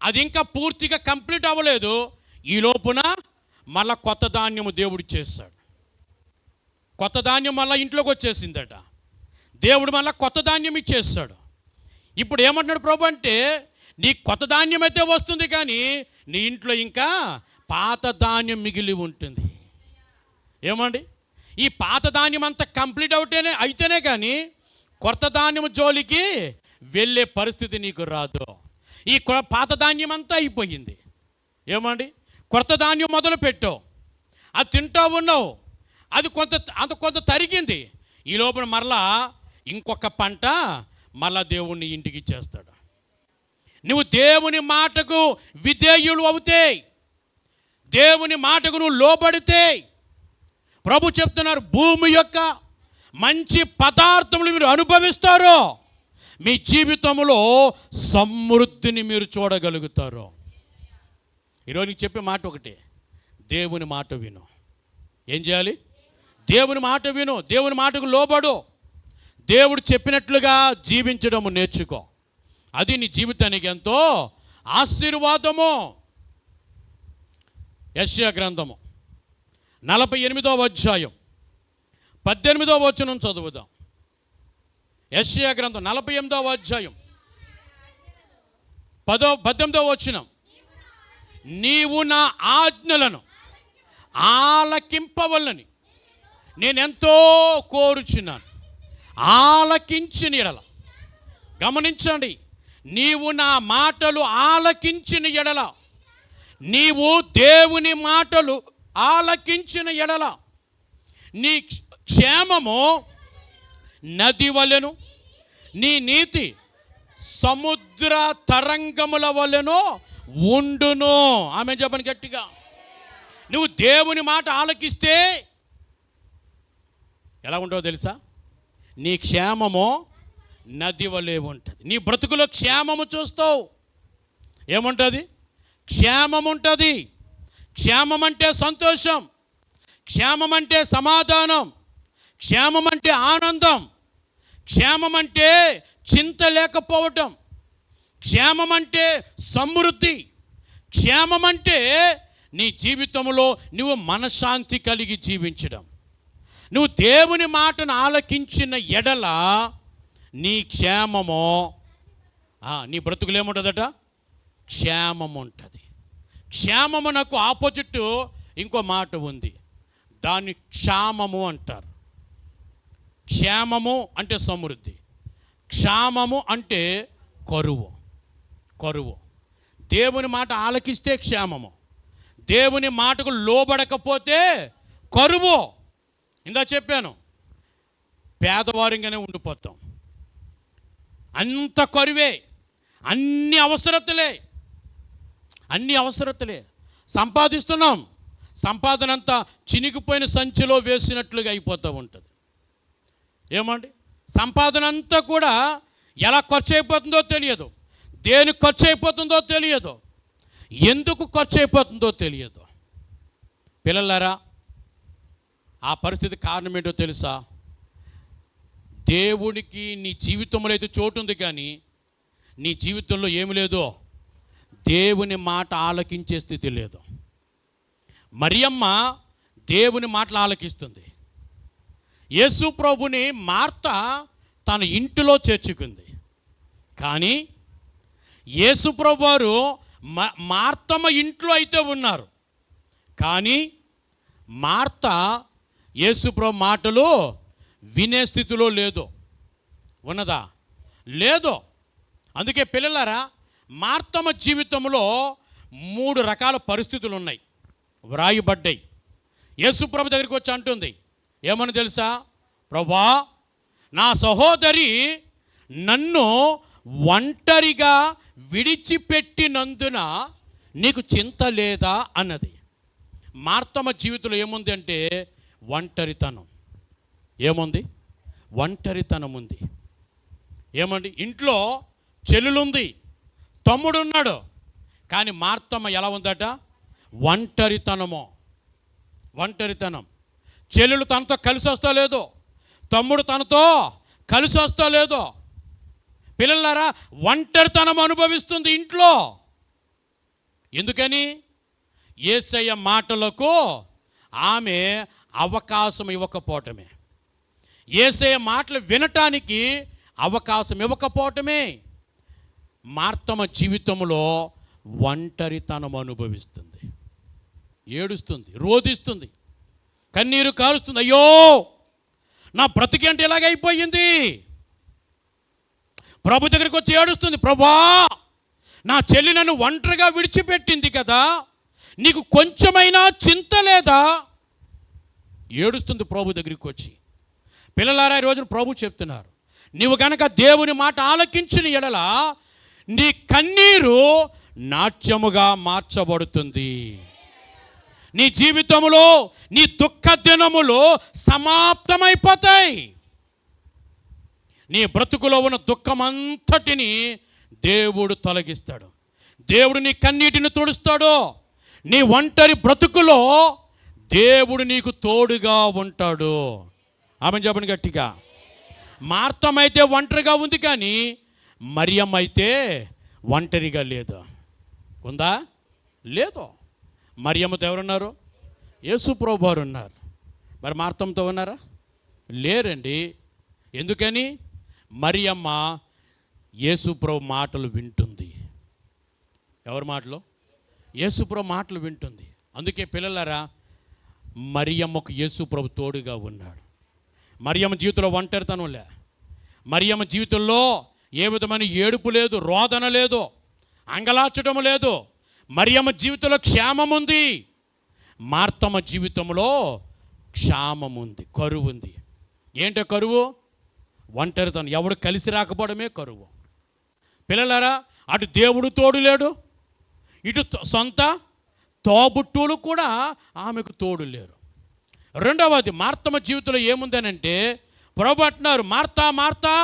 Speaker 1: అది ఇంకా పూర్తిగా కంప్లీట్ అవ్వలేదు. ఈ లోపున మళ్ళా కొత్త ధాన్యము దేవుడు చేస్తాడు. కొత్త ధాన్యం మళ్ళీ ఇంట్లోకి వచ్చేసిందట. దేవుడు మళ్ళీ కొత్త ధాన్యం ఇచ్చేస్తాడు. ఇప్పుడు ఏమంటున్నాడు ప్రభు అంటే, నీ కొత్త ధాన్యం అయితే వస్తుంది, కానీ నీ ఇంట్లో ఇంకా పాత ధాన్యం మిగిలి ఉంటుంది. ఏమండి, ఈ పాత ధాన్యం అంతా కంప్లీట్ అయితేనే కానీ కొత్త ధాన్యం జోలికి వెళ్ళే పరిస్థితి నీకు రాదు. ఈ పాత ధాన్యం అంతా అయిపోయింది. ఏమండి, కొత్త ధాన్యం మొదలు పెట్టావు, అది తింటూ ఉన్నావు, అది కొంత తరిగింది. ఈ లోపల మరలా ఇంకొక పంట మళ్ళా దేవుణ్ణి ఇంటికి ఇచ్చేస్తాడు. నువ్వు దేవుని మాటకు విధేయులు అవుతే, దేవుని మాటకు నువ్వు లోబడితే, ప్రభు చెప్తున్నారు, భూమి యొక్క మంచి పదార్థములు మీరు అనుభవిస్తారు. మీ జీవితంలో సమృద్ధిని మీరు చూడగలుగుతారు. ఈరోజు నీకు చెప్పే మాట ఒకటే, దేవుని మాట విను. ఏం చేయాలి? దేవుని మాట విను, దేవుని మాటకు లోబడు, దేవుడు చెప్పినట్లుగా జీవించడం నేర్చుకో. అది నీ జీవితానికి ఎంతో ఆశీర్వాదము. యెషయా గ్రంథము 48వ అధ్యాయం 18వ వచనం చదువుదాం. యెషయా గ్రంథం 48వ అధ్యాయం 18వ వచనం. నీవు నా ఆజ్ఞలను ఆలకింపవలనని నేనెంతో కోరుచున్నాను. ఆలకించిన ఎడల, గమనించండి, నీవు నా మాటలు ఆలకించిన ఎడల, నీవు దేవుని మాటలు ఆలకించిన ఎడల నీ క్షేమము నది వలెను, నీ నీతి సముద్ర తరంగముల వలెను ఉండును. ఆమె చెప్పని గట్టిగా. నువ్వు దేవుని మాట ఆలకిస్తే ఎలా ఉంటుందో తెలుసా? నీ క్షేమము నది వలె ఉంటుంది. నీ బ్రతుకులో క్షేమము చూస్తావు. ఏముంటుంది? క్షేమం ఉంటుంది. క్షేమం అంటే సంతోషం, క్షేమం అంటే సమాధానం, క్షేమం అంటే ఆనందం, క్షేమం అంటే చింత లేకపోవటం, క్షేమం అంటే సమృద్ధి, క్షేమం అంటే నీ జీవితంలో నువ్వు మనశ్శాంతి కలిగి జీవించడం. నువ్వు దేవుని మాటను ఆలకించిన ఎడల నీ క్షేమము, నీ బ్రతుకులు ఏముంటుందట? క్షేమం ఉంటుంది. క్షేమమునకు ఆపోజిట్ ఇంకో మాట ఉంది, దాన్ని క్షామము అంటారు. క్షేమము అంటే సమృద్ధి, క్షామము అంటే కరువు. దేవుని మాట ఆలకిస్తే క్షేమము, దేవుని మాటకు లోబడకపోతే కరువు. ఇందా చెప్పాను, పేదవారిగానే ఉండిపోతాం. అంత కరువే. అన్ని అవసరతలే సంపాదిస్తున్నాం. సంపాదన అంతా చినిగిపోయిన సంచిలో వేసినట్లుగా అయిపోతూ ఉంటుంది. ఏమండి, సంపాదన అంతా కూడా ఎలా ఖర్చు అయిపోతుందో తెలియదు, దేనికి ఖర్చు అయిపోతుందో తెలియదు, ఎందుకు ఖర్చు అయిపోతుందో తెలియదు. పిల్లలారా, ఆ పరిస్థితి కారణం ఏంటో తెలుసా? దేవుడికి నీ జీవితంలో అయితే చోటు ఉంది, కానీ నీ జీవితంలో ఏమి లేదో, దేవుని మాట ఆలకించే స్థితి లేదు. మరియమ్మ దేవుని మాటలు ఆలకిస్తుంది. యేసు ప్రభుని మార్త తన ఇంటిలో చేర్చుకుంది. కానీ యేసు ప్రభు వారు మార్తమ్మ ఇంట్లో అయితే ఉన్నారు, కానీ మార్త యేసు ప్రభు మాటలు వినే స్థితిలో లేదు. ఉన్నదా? లేదు. అందుకే పిల్లలారా, మార్తమ్మ జీవితంలో 3 రకాల పరిస్థితులు ఉన్నాయి, వ్రాయబడ్డాయి. యేసు ప్రభు దగ్గరికి వచ్చి అంటుంది, ఏమని తెలుసా? ప్రభా, నా సహోదరి నన్ను ఒంటరిగా విడిచిపెట్టినందున నీకు చింత లేదా అన్నది. మార్తమ్మ జీవితంలో ఏముంది అంటే ఒంటరితనం. ఏముంది? ఒంటరితనం ఉంది. ఏమండి, ఇంట్లో చెల్లులుంది, తమ్ముడు ఉన్నాడు, కానీ మార్తమ్మ ఎలా ఉందట? ఒంటరితనం. చెల్లెలు తనతో కలిసి వస్తా లేదో, తమ్ముడు తనతో కలిసి వస్తా లేదో. పిల్లలారా, ఒంటరితనం అనుభవిస్తుంది ఇంట్లో. ఎందుకని? యేసయ్య మాటలకు ఆమె అవకాశం ఇవ్వకపోవటమే, యేసయ్య మాటలు వినటానికి అవకాశం ఇవ్వకపోవటమే మార్తమ్మ జీవితంలో ఒంటరితనం అనుభవిస్తుంది. ఏడుస్తుంది, రోదిస్తుంది, కన్నీరు కారుస్తుంది. అయ్యో, నా బ్రతికేంటి ఇలాగైపోయింది. ప్రభు దగ్గరికి వచ్చి ఏడుస్తుంది, ప్రభా, నా చెల్లి నన్ను ఒంటరిగా విడిచిపెట్టింది కదా, నీకు కొంచెమైనా చింత లేదా? ఏడుస్తుంది ప్రభు దగ్గరికి వచ్చి. పిల్లలారా, ఈ రోజున ప్రభు చెప్తున్నారు, నీవు కనుక దేవుని మాట ఆలకించిన ఎడల నీ కన్నీరు నాట్యముగా మార్చబడుతుంది. నీ జీవితంలో నీ దుఃఖ దినములు సమాప్తమైపోతాయి. నీ బ్రతుకులో ఉన్న దుఃఖమంతటిని దేవుడు తొలగిస్తాడు. దేవుడు నీ కన్నీటిని తుడుస్తాడు. నీ ఒంటరి బ్రతుకులో దేవుడు నీకు తోడుగా ఉంటాడు. ఆమె చెప్పండి గట్టిగా. మార్తమైతే ఒంటరిగా ఉంది, కానీ మరియమ్మ అయితే ఒంటరిగా లేదు. ఉందా? లేదు. మరియమ్మతో ఎవరున్నారు? యేసు ప్రభు వారు ఉన్నారు. మరి మార్తమ్మతో ఉన్నారా? లేరండి. ఎందుకని? మరియమ్మ యేసు ప్రభు మాటలు వింటుంది. ఎవరి మాటలు? యేసు ప్రభు మాటలు వింటుంది. అందుకే పిల్లలారా, మరియమ్మకు యేసు ప్రభు తోడుగా ఉన్నాడు. మరియమ్మ జీవితంలో ఒంటరితనం లే. మరియమ్మ జీవితంలో ఏ విధమైన ఏడుపు లేదు, రోదన లేదు, అంగలార్చడం లేదు. మరియమ్మ జీవితంలో క్షేమం ఉంది. మార్తమ్మ జీవితంలో క్షామం ఉంది, కరువు ఉంది. ఏంటో కరువు? ఒంటరితనం. ఎవడు కలిసి రాకపోవడమే కరువు. పిల్లలారా, అటు దేవుడు తోడు లేడు, ఇటు సొంత తోబుట్టువులు కూడా ఆమెకు తోడు లేరు. రెండవది, మార్తమ్మ జీవితంలో ఏముందనంటే, ప్రభు అంటున్నారు, మార్తా మార్తా,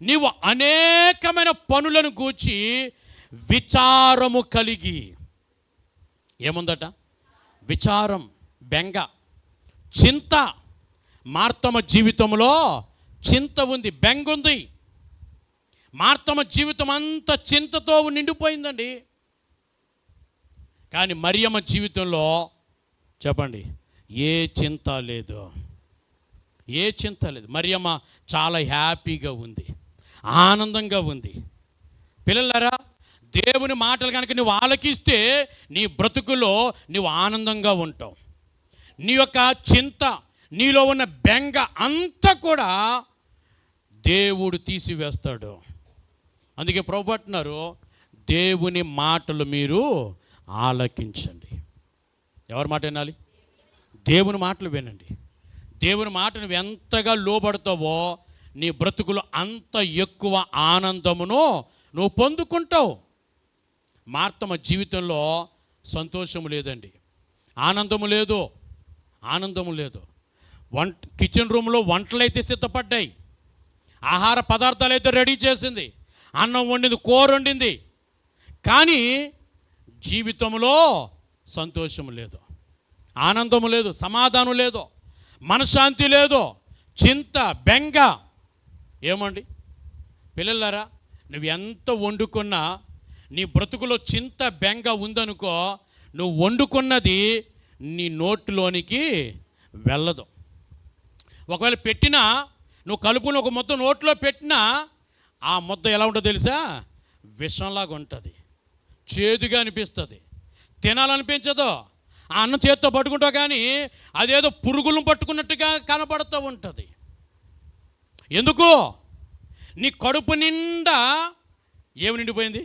Speaker 1: నీవు అనేకమైన పనులను గూర్చి విచారము కలిగి. ఏముందట? విచారం, బెంగ, చింత. మార్తమ్మ జీవితంలో చింత ఉంది, బెంగ ఉంది. మార్తమ్మ జీవితం అంతా చింతతో నిండిపోయిందండి. కానీ మరియమ్మ జీవితంలో చెప్పండి, ఏ చింత లేదు, ఏ చింత లేదు. మరియమ్మ చాలా హ్యాపీగా ఉంది, ఆనందంగా ఉంది. పిల్లలారా, దేవుని మాటలు కనుక నువ్వు ఆలకిస్తే నీ బ్రతుకులో నువ్వు ఆనందంగా ఉంటావు. నీ యొక్క చింత, నీలో ఉన్న బెంగ అంతా కూడా దేవుడు తీసివేస్తాడు. అందుకే ప్రభు అంటున్నారు, దేవుని మాటలు మీరు ఆలకించండి. ఎవరి మాట వినాలి? దేవుని మాటలు వినండి. దేవుని మాట నువ్వు ఎంతగా లోబడతావో నీ బ్రతుకులో అంత ఎక్కువ ఆనందమును నువ్వు పొందుకుంటావు. మార్తమ్మ జీవితంలో సంతోషము లేదండి, ఆనందము లేదు, ఆనందము లేదు. కిచెన్ రూమ్లో వంటలు అయితే సిద్ధపడ్డాయి, ఆహార పదార్థాలు అయితే రెడీ చేసింది, అన్నం వండింది, కూర వండింది, కానీ జీవితంలో సంతోషం లేదు, ఆనందము లేదు, సమాధానం లేదు, మనశ్శాంతి లేదు, చింత, బెంగ. ఏమండి పిల్లలారా, నువ్వు ఎంత వండుకున్నా నీ బ్రతుకులో చింత బెంగ ఉందనుకో, నువ్వు వండుకున్నది నీ నోట్లోనికి వెళ్ళదు. ఒకవేళ పెట్టినా, నువ్వు కలుపుని ఒక ముద్ద నోట్లో పెట్టినా ఆ ముద్ద ఎలా ఉంటుందో తెలుసా? విషంలాగా ఉంటుంది, చేదుగా అనిపిస్తుంది, తినాలనిపించదు. ఆ అన్నం చేత్తో పట్టుకుంటావు కానీ అదేదో పురుగులను పట్టుకున్నట్టుగా కనపడుతూ ఉంటుంది. ఎందుకు? నీ కడుపు నిండా ఏమి నిండిపోయింది?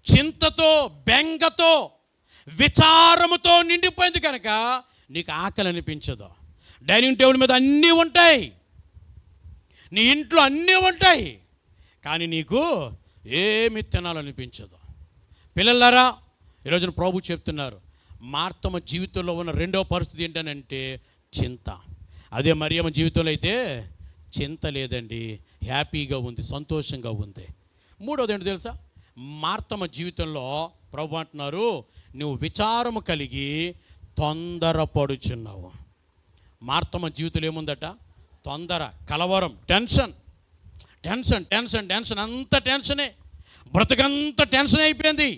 Speaker 1: చింతతో, బెంగతో, విచారముతో నిండిపోయింది కనుక నీకు ఆకలి అనిపించదు. డైనింగ్ టేబుల్ మీద అన్నీ ఉంటాయి, నీ ఇంట్లో అన్నీ ఉంటాయి, కానీ నీకు ఏమి తినాలనిపించదు. పిల్లలారా, ఈరోజున ప్రభు చెప్తున్నారు, మార్తమ్మ జీవితంలో ఉన్న రెండవ పరిస్థితి ఏంటనంటే చింత. అదే మరియమ్మ జీవితంలో అయితే చింత లేదండి, హ్యాపీగా ఉంది, సంతోషంగా ఉంది. మూడవది ఏంటో తెలుసా? మార్తమ్మ జీవితంలో ప్రభు అంటున్నారు, నువ్వు విచారము కలిగి తొందరపడుచున్నావు. మార్తమ్మ జీవితంలో ఏముందట? తొందర, కలవరం, టెన్షన్, టెన్షన్, టెన్షన్, టెన్షన్, అంత టెన్షనే, బ్రతుకంత టెన్షన్ అయిపోయింది.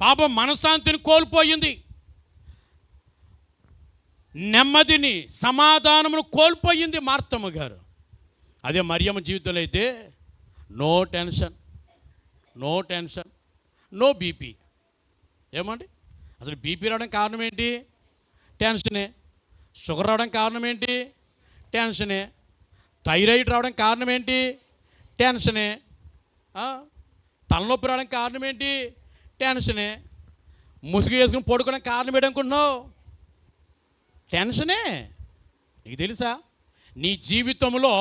Speaker 1: పాపం మనశ్శాంతిని కోల్పోయింది, నెమ్మదిని, సమాధానమును కోల్పోయింది మార్తమ్మ గారు. అదే మరియమ్మ జీవితంలో అయితే no tension, no tension, no BP. ఏమండి అసలు బీపీ రావడానికి కారణం ఏంటి? టెన్షనే. షుగర్ రావడానికి కారణం ఏంటి? టెన్షనే. థైరాయిడ్ రావడానికి కారణం ఏంటి? టెన్షనే. తలనొప్పి రావడానికి కారణం ఏంటి? టెన్షనే. ముసుగు వేసుకుని పడుకోవడానికి కారణం ఏంటనుకుంటున్నావు? టెన్షనే. నీకు తెలుసా, నీ జీవితంలో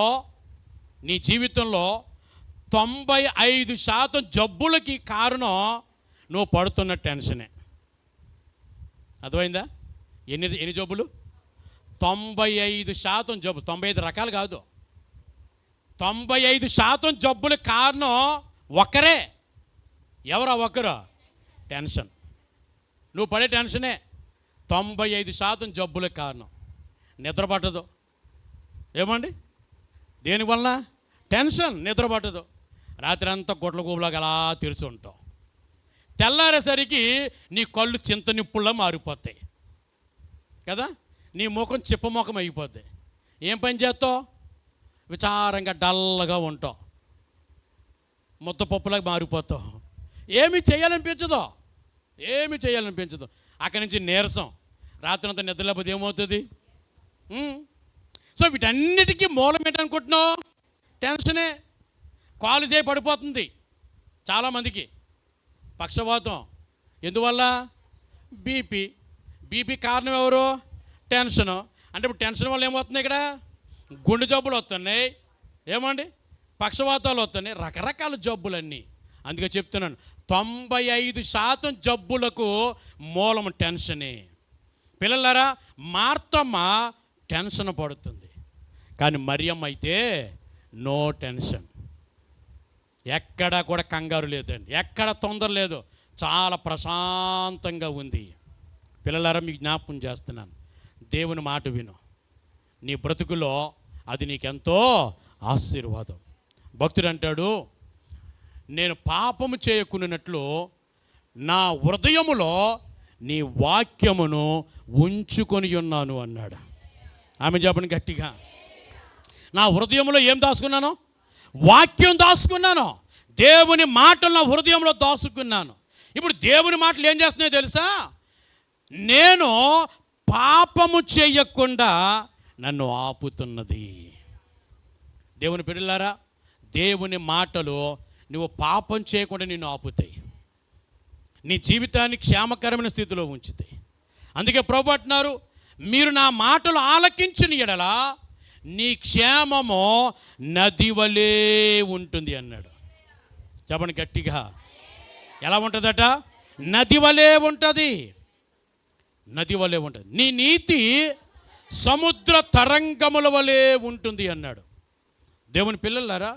Speaker 1: 95% జబ్బులకి కారణం నువ్వు పడుతున్న టెన్షనే. అర్థమైందా? ఎన్ని జబ్బులు? 95% జబ్బు. 95 రకాలు కాదు, 95% జబ్బులకు కారణం ఒకరే. ఎవరా ఒకరు? టెన్షన్. నువ్వు పడే టెన్షనే 95% జబ్బులకు కారణం. నిద్ర పట్టదు. ఏమండి దేనివల్ల? టెన్షన్. నిద్ర పట్టదు, రాత్రి అంతా గుడ్ల గూబలాగా అలా తెరిచి ఉంటావు. తెల్లారేసరికి నీ కళ్ళు చింత నిప్పుల్లా మారిపోతాయి కదా, నీ ముఖం చిప్పముఖం అయిపోద్ది. ఏం పని చేస్తావు? విచారంగా డల్గా ఉంటావు, ముద్దపప్పులాగా మారిపోతావు. ఏమి చేయాలనిపించదు, ఏమి చేయాలనిపించదు. అక్కడి నుంచి నీరసం, రాత్రి అంతా నిద్ర లేకపోతే ఏమవుతుంది? సో వీటన్నిటికీ మూలం ఏంటనుకుంటున్నావు? టెన్షనే. కాలు చేయి పడిపోతుంది చాలామందికి, పక్షవాతం. ఎందువల్ల? బీపీ కారణం ఎవరు? టెన్షను. అంటే ఇప్పుడు టెన్షన్ వల్ల ఏమవుతుంది? ఇక్కడ గుండె జబ్బులు వస్తున్నాయి, ఏమండి పక్షవాతాలు వస్తున్నాయి, రకరకాల జబ్బులన్నీ. అందుకే చెప్తున్నాను, 95% జబ్బులకు మూలం టెన్షనే. పిల్లలారా, మార్తమ్మ టెన్షన్ పడుతుంది, కానీ మరియమ్మ అయితే నో టెన్షన్. ఎక్కడా కూడా కంగారు లేదండి, ఎక్కడ తొందర లేదు, చాలా ప్రశాంతంగా ఉంది. పిల్లలారా, మీకు జ్ఞాపకం చేస్తున్నాను, దేవుని మాట విను. నీ బ్రతుకులో అది నీకెంతో ఆశీర్వాదం. భక్తుడు అంటాడు, నేను పాపము చేయకున్నట్లు నా హృదయములో నీ వాక్యమును ఉంచుకొని ఉన్నాను అన్నాడు. ఆమె చెప్పండి గట్టిగా. నా హృదయంలో ఏం దాచుకున్నాను? వాక్యం దాచుకున్నాను, దేవుని మాటలు నా హృదయంలో దాచుకున్నాను. ఇప్పుడు దేవుని మాటలు ఏం చేస్తున్నాయో తెలుసా? నేను పాపము చేయకుండా నన్ను ఆపుతున్నది. దేవుని బిడ్డలారా, దేవుని మాటలు నువ్వు పాపం చేయకుండా నిన్ను ఆపుతాయి, నీ జీవితాన్ని క్షేమకరమైన స్థితిలో ఉంచుతాయి. అందుకే ప్రభువు అంటున్నారు, మీరు నా మాటలు ఆలకించిన యెడల నీ క్షేమము నది వలె ఉంటుంది అన్నాడు. చెప్పండి గట్టిగా. ఎలా ఉంటుందట? నది వలె ఉంటుంది. నది వలె ఉంటుంది. నీ నీతి సముద్ర తరంగముల వలె ఉంటుంది అన్నాడు. దేవుని పిల్లలారా,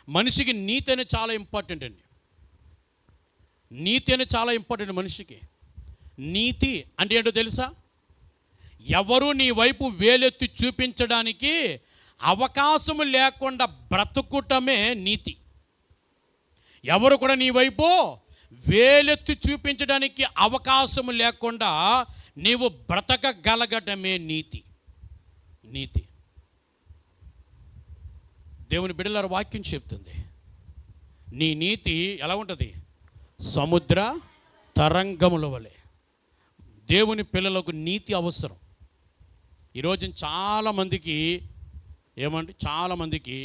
Speaker 1: మనిషికి నీతి అనేది చాలా ఇంపార్టెంట్ అండి. నీతి అనేది చాలా ఇంపార్టెంట్ మనిషికి. నీతి అంటే ఏంటో తెలుసా? ఎవరు నీ వైపు వేలెత్తి చూపించడానికి అవకాశం లేకుండా బ్రతుకుటమే నీతి. ఎవరు కూడా నీ వైపు వేలెత్తి చూపించడానికి అవకాశం లేకుండా నీవు బ్రతకగలగటమే నీతి. నీతి. దేవుని బిడ్డలారా, వాక్యం చెప్తుంది, నీ నీతి ఎలా ఉంటుంది? సముద్ర తరంగముల వలె. దేవుని పిల్లలకు నీతి అవసరం. ఈరోజు చాలామందికి చాలామందికి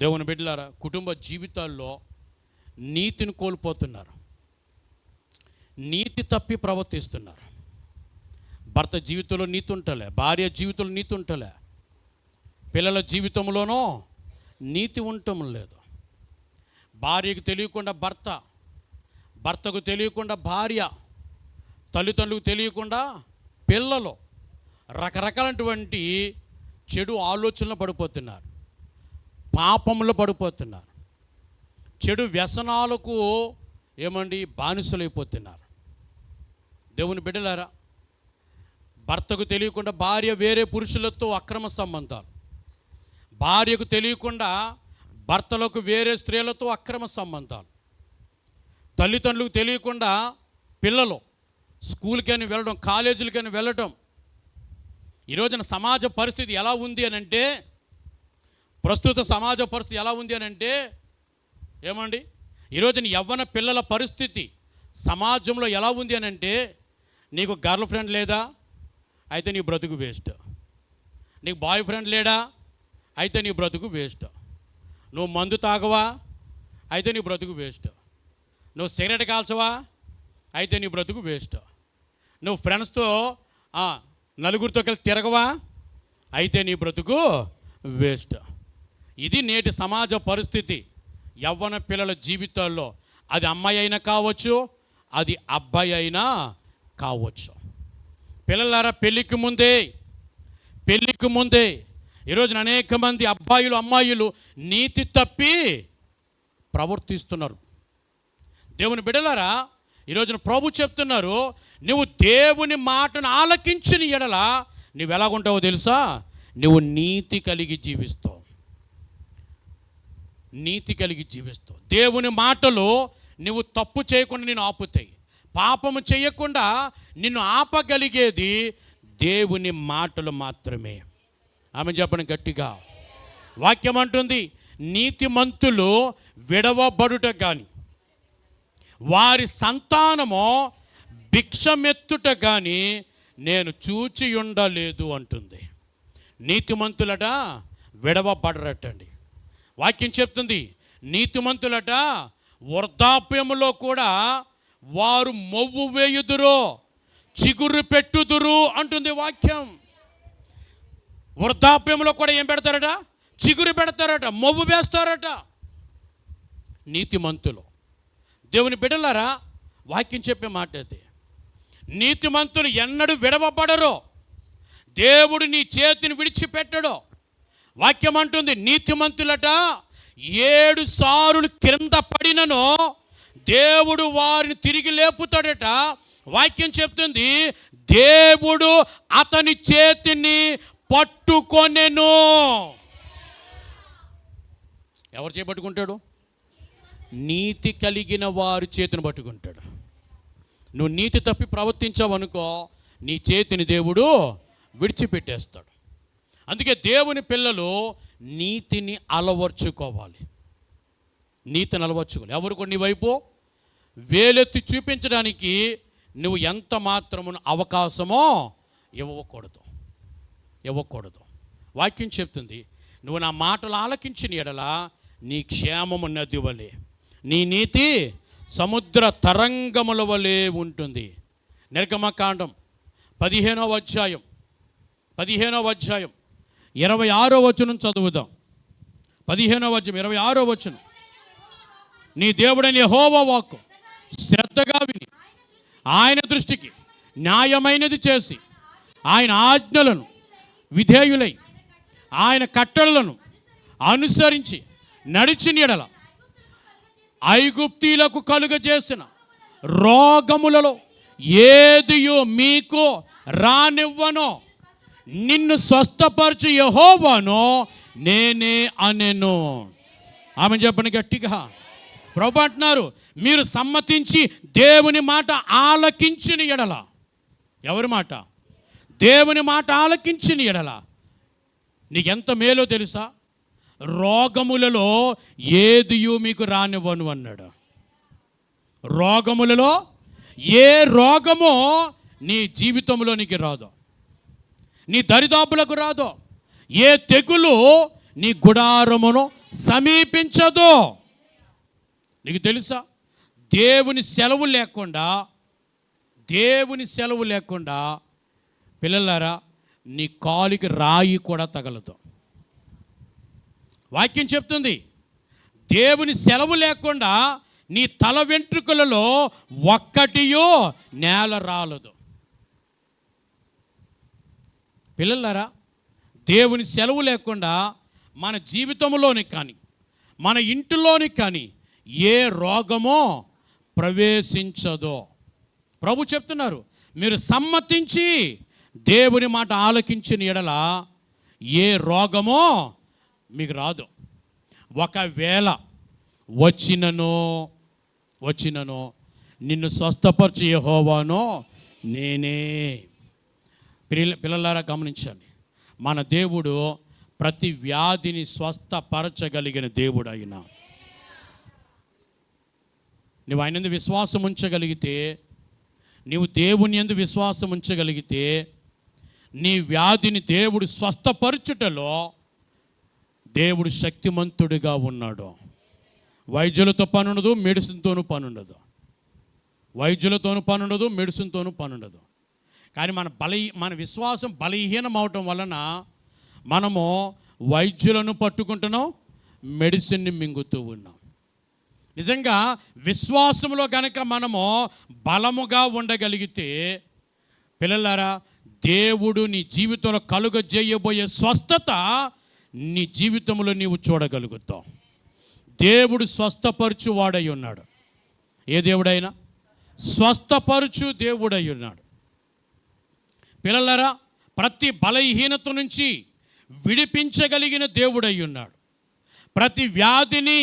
Speaker 1: దేవుని బిడ్డలారా, కుటుంబ జీవితాల్లో నీతిని కోల్పోతున్నారు. నీతి తప్పి ప్రవర్తిస్తున్నారు. భర్త జీవితంలో నీతి ఉంటలే, భార్య జీవితంలో నీతి ఉంటలే, పిల్లల జీవితంలోనూ నీతి ఉండటం లేదు. భార్యకు తెలియకుండా భర్త, భర్తకు తెలియకుండా భార్య, తల్లిదండ్రులకు తెలియకుండా పిల్లలు రకరకాలైనటువంటి చెడు ఆలోచనలు పడిపోతున్నారు, పాపంలో పడిపోతున్నారు, చెడు వ్యసనాలకు బానిసలైపోతున్నారు. దేవుని బిడ్డలారా, భర్తకు తెలియకుండా భార్య వేరే పురుషులతో అక్రమ సంబంధాలు, భార్యకు తెలియకుండా భర్తలకు వేరే స్త్రీలతో అక్రమ సంబంధాలు, తల్లిదండ్రులకు తెలియకుండా పిల్లలు స్కూల్కని వెళ్ళడం, కాలేజీలకని వెళ్ళడం. ఈరోజున సమాజ పరిస్థితి ఎలా ఉంది అని అంటే, ప్రస్తుత సమాజ పరిస్థితి ఎలా ఉంది అని అంటే ఈరోజున యవ్వన పిల్లల పరిస్థితి సమాజంలో ఎలా ఉంది అని అంటే, నీకు గర్ల్ ఫ్రెండ్ లేదా అయితే నీ బ్రతుకు వేస్ట్, నీకు బాయ్ ఫ్రెండ్ లేడా అయితే నీ బ్రతుకు వేస్ట్, నువ్వు మందు తాగవా అయితే నీ బ్రతుకు వేస్ట్, నువ్వు సిగరెట్ కాల్చవా అయితే నీ బ్రతుకు వేస్ట్, నువ్వు ఫ్రెండ్స్తో నలుగురితో కలిసి తిరగవా అయితే నీ బ్రతుకు వేస్ట్. ఇది నేటి సమాజ పరిస్థితి యవ్వన పిల్లల జీవితాల్లో. అది అమ్మాయి అయినా కావచ్చు, అది అబ్బాయి అయినా కావచ్చు. పిల్లలారా, పెళ్ళికి ముందే ఈరోజున అనేక మంది అబ్బాయిలు అమ్మాయిలు నీతి తప్పి ప్రవర్తిస్తున్నారు. దేవుని బిడ్డలారా, ఈరోజున ప్రభు చెప్తున్నారు, నువ్వు దేవుని మాటను ఆలకించిన ఎడల నువ్వు ఎలాగుంటావో తెలుసా? నువ్వు నీతి కలిగి జీవిస్తావు. నీతి కలిగి జీవిస్తావు. దేవుని మాటలు నువ్వు తప్పు చేయకుండా నిన్ను ఆపుతాయి. పాపము చేయకుండా నిన్ను ఆపగలిగేది దేవుని మాటలు మాత్రమే. ఆమె చెప్పండి గట్టిగా. వాక్యం అంటుంది, నీతిమంతులు విడవబడుట కానీ వారి సంతానము భిక్షమెత్తుట కానీ నేను చూచి ఉండలేదు అంటుంది. నీతిమంతులట విడవబడరటండి. వాక్యం చెప్తుంది, నీతిమంతులట వృద్ధాప్యములో కూడా వారు మొవ్వు వేయుదురు, చిగురు పెట్టుదురు అంటుంది వాక్యం. వృద్ధాప్యంలో కూడా ఏం పెడతారట? చిగురు పెడతారట, మొవ్వు వేస్తారట నీతిమంతులు. దేవుని బిడ్డలారా, వాక్యం చెప్పే మాట అది. నీతిమంతులు ఎన్నడూ విడవబడరు. దేవుడు నీ చేతిని విడిచిపెట్టడు. వాక్యం అంటుంది, నీతిమంతులట 7 సారులు క్రింద పడినను దేవుడు వారిని తిరిగి లేపుతాడట. వాక్యం చెప్తుంది, దేవుడు అతని చేతిని పట్టుకొనెను. ఎవరు చేపట్టుకుంటాడు? నీతి కలిగిన వారి చేతిని పట్టుకుంటాడు. నువ్వు నీతి తప్పి ప్రవర్తించావనుకో, నీ చేతిని దేవుడు విడిచిపెట్టేస్తాడు. అందుకే దేవుని పిల్లలు నీతిని అలవర్చుకోవాలి. నీతిని అలవర్చుకోవాలి. ఎవరు కొన్ని వైపు వేలెత్తి చూపించడానికి నువ్వు ఎంత మాత్రమును అవకాశమో ఇవ్వకూడదు. వాక్యం చెప్తుంది, నువ్వు నా మాటలు ఆలకించిన ఎడల నీ క్షేమము నది వలె, నీ నీతి సముద్ర తరంగముల వలె ఉంటుంది. నిర్గమకాండం 15వ అధ్యాయం 26వ వచనం చదువుదాం. 15వ అధ్యాయం 26వ వచనం. నీ దేవుడైన యెహోవా వాక్కు శ్రద్ధగా విని ఆయన దృష్టికి న్యాయమైనది చేసి ఆయన ఆజ్ఞలను విధేయులై ఆయన కట్టడలను అనుసరించి నడిచిన యెడల ఐగుప్తీలకు కలుగజేసిన రోగములలో ఏదియో మీకు రానివ్వనో నిన్ను స్వస్థపరచు యెహోవాను నేనే అనెను. ఆమె చెప్పండి గట్టిగా. ప్రభు అంటున్నారు, మీరు సమ్మతించి దేవుని మాట ఆలకించిన యెడల, ఎవరి మాట? దేవుని మాట ఆలకించిన యెడల నీకెంత మేలో తెలుసా? రోగములలో ఏదియు మీకు రానివ్వను అన్నాడు. రోగములలో ఏ రోగమో నీ జీవితంలోనికి రాదు, నీ దరిదాపులకు రాదు, ఏ తెగులు నీ గుడారమును సమీపించదు. నీకు తెలుసా, దేవుని సెలవు లేకుండా పిల్లలారా నీ కాలికి రాయి కూడా తగలదు. వాక్యం చెప్తుంది, దేవుని సెలవు లేకుండా నీ తల వెంట్రుకలలో ఒక్కటియో నేల రాలదు. పిల్లలారా, దేవుని సెలవు లేకుండా మన జీవితంలోని కానీ మన ఇంటిలోని కానీ ఏ రోగమో ప్రవేశించదో. ప్రభు చెప్తున్నారు, మీరు సమ్మతించి దేవుని మాట ఆలకించిన యెడల ఏ రోగమో మీకు రాదు. ఒకవేళ వచ్చిననో నిన్ను స్వస్థపరచు యెహోవానో నేనే. పిల్లలారా గమనించండి, మన దేవుడు ప్రతి వ్యాధిని స్వస్థపరచగలిగిన దేవుడు. అయినా నువ్వు ఆయన యందు విశ్వాసం ఉంచగలిగితే, నీవు దేవుని యందు విశ్వాసం ఉంచగలిగితే నీ వ్యాధిని దేవుడు స్వస్థపరచుటలో దేవుడు శక్తిమంతుడిగా ఉన్నాడు. వైద్యులతో పనుండదు, మెడిసిన్తోనూ పనుండదు. వైద్యులతోనూ పనుండదు, మెడిసిన్తోనూ పనుండదు. కానీ మన విశ్వాసం బలహీనం అవటం వలన మనము వైద్యులను పట్టుకుంటున్నాం, మెడిసిన్ని మింగుతూ ఉన్నాం. నిజంగా విశ్వాసంలో గనక మనము బలముగా ఉండగలిగితే పిల్లలారా, దేవుడు నీ జీవితంలో కలుగజేయబోయే స్వస్థత నీ జీవితంలో నీవు చూడగలుగుతావు. దేవుడు స్వస్థపరచు వాడై ఉన్నాడు. ఏ దేవుడైనా స్వస్థపరచు దేవుడై ఉన్నాడు. పిల్లలారా, ప్రతి బలహీనత నుంచి విడిపించగలిగిన దేవుడై ఉన్నాడు. ప్రతి వ్యాధిని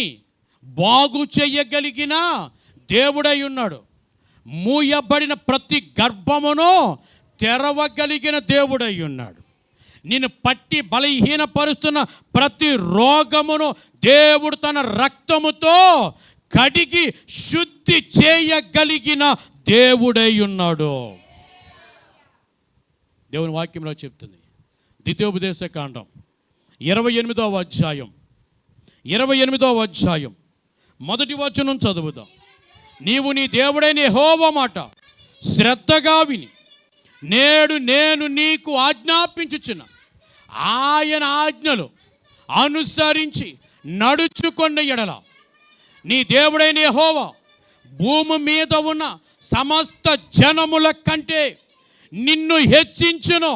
Speaker 1: బాగు చేయగలిగిన దేవుడై ఉన్నాడు. మూయబడిన ప్రతి గర్భమును తెరవగలిగిన దేవుడై ఉన్నాడు. నిన్ను పట్టి బలహీనపరుస్తున్న ప్రతి రోగమును దేవుడు తన రక్తముతో కడిగి శుద్ధి చేయగలిగిన దేవుడై ఉన్నాడు. దేవుని వాక్యంలో చెప్తుంది, ద్వితీయోపదేశ కాండం 28వ అధ్యాయం మొదటి వచనం చదువుదాం. నీవు నీ దేవుడైన యెహోవా మాట శ్రద్ధగా విని నేడు నేను నీకు ఆజ్ఞాపించుచున్న ఆయన ఆజ్ఞలు అనుసరించి నడుచుకొన్న యెడల నీ దేవుడైన యెహోవా భూమి మీద ఉన్న సమస్త జనముల కంటే నిన్ను హెచ్చించును.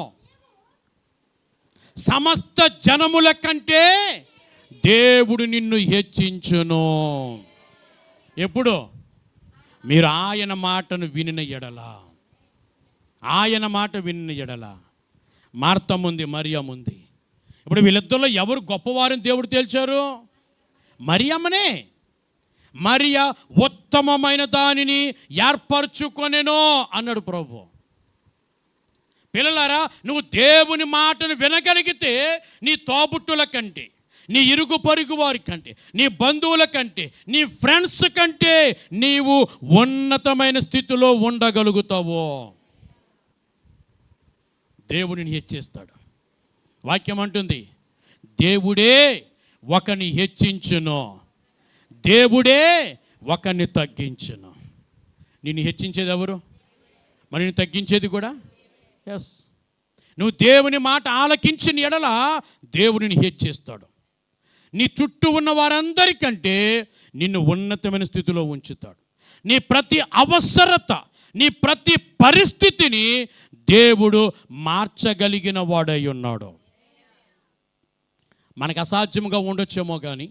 Speaker 1: సమస్త జనముల కంటే దేవుడు నిన్ను హెచ్చించును. ఎప్పుడు? మీరు ఆయన మాటను వినిన యెడల. ఆయన మాట వినిన యెడల. మార్తముంది, మరియమ్ముంది. ఇప్పుడు వీళ్ళిద్దరిలో ఎవరు గొప్పవారని దేవుడు తేల్చారు? మరియమ్మనే. మరియ ఉత్తమమైన దానిని ఏర్పరచుకొనెను అన్నాడు ప్రభు. పిల్లలారా, నువ్వు దేవుని మాటను వినగలిగితే నీ తోబుట్టుల కంటే, నీ ఇరుగు పొరుగు వారి కంటే, నీ బంధువుల కంటే, నీ ఫ్రెండ్స్ కంటే నీవు ఉన్నతమైన స్థితిలో ఉండగలుగుతావు. దేవుడిని హెచ్చిస్తాడు. వాక్యం అంటుంది, దేవుడే ఒకని హెచ్చించును, దేవుడే ఒకరిని తగ్గించును. నిన్ను హెచ్చించేది ఎవరు? మరి నిన్ను తగ్గించేది కూడా ఎస్. నువ్వు దేవుని మాట ఆలకించిన యెడల దేవుడిని హెచ్చిస్తాడు. నీ చుట్టూ ఉన్న వారందరికంటే నిన్ను ఉన్నతమైన స్థితిలో ఉంచుతాడు. నీ ప్రతి అవసరత, నీ ప్రతి పరిస్థితిని దేవుడు మార్చగలిగిన వాడై ఉన్నాడు. మనకు అసాధ్యముగా ఉండొచ్చేమో కానీ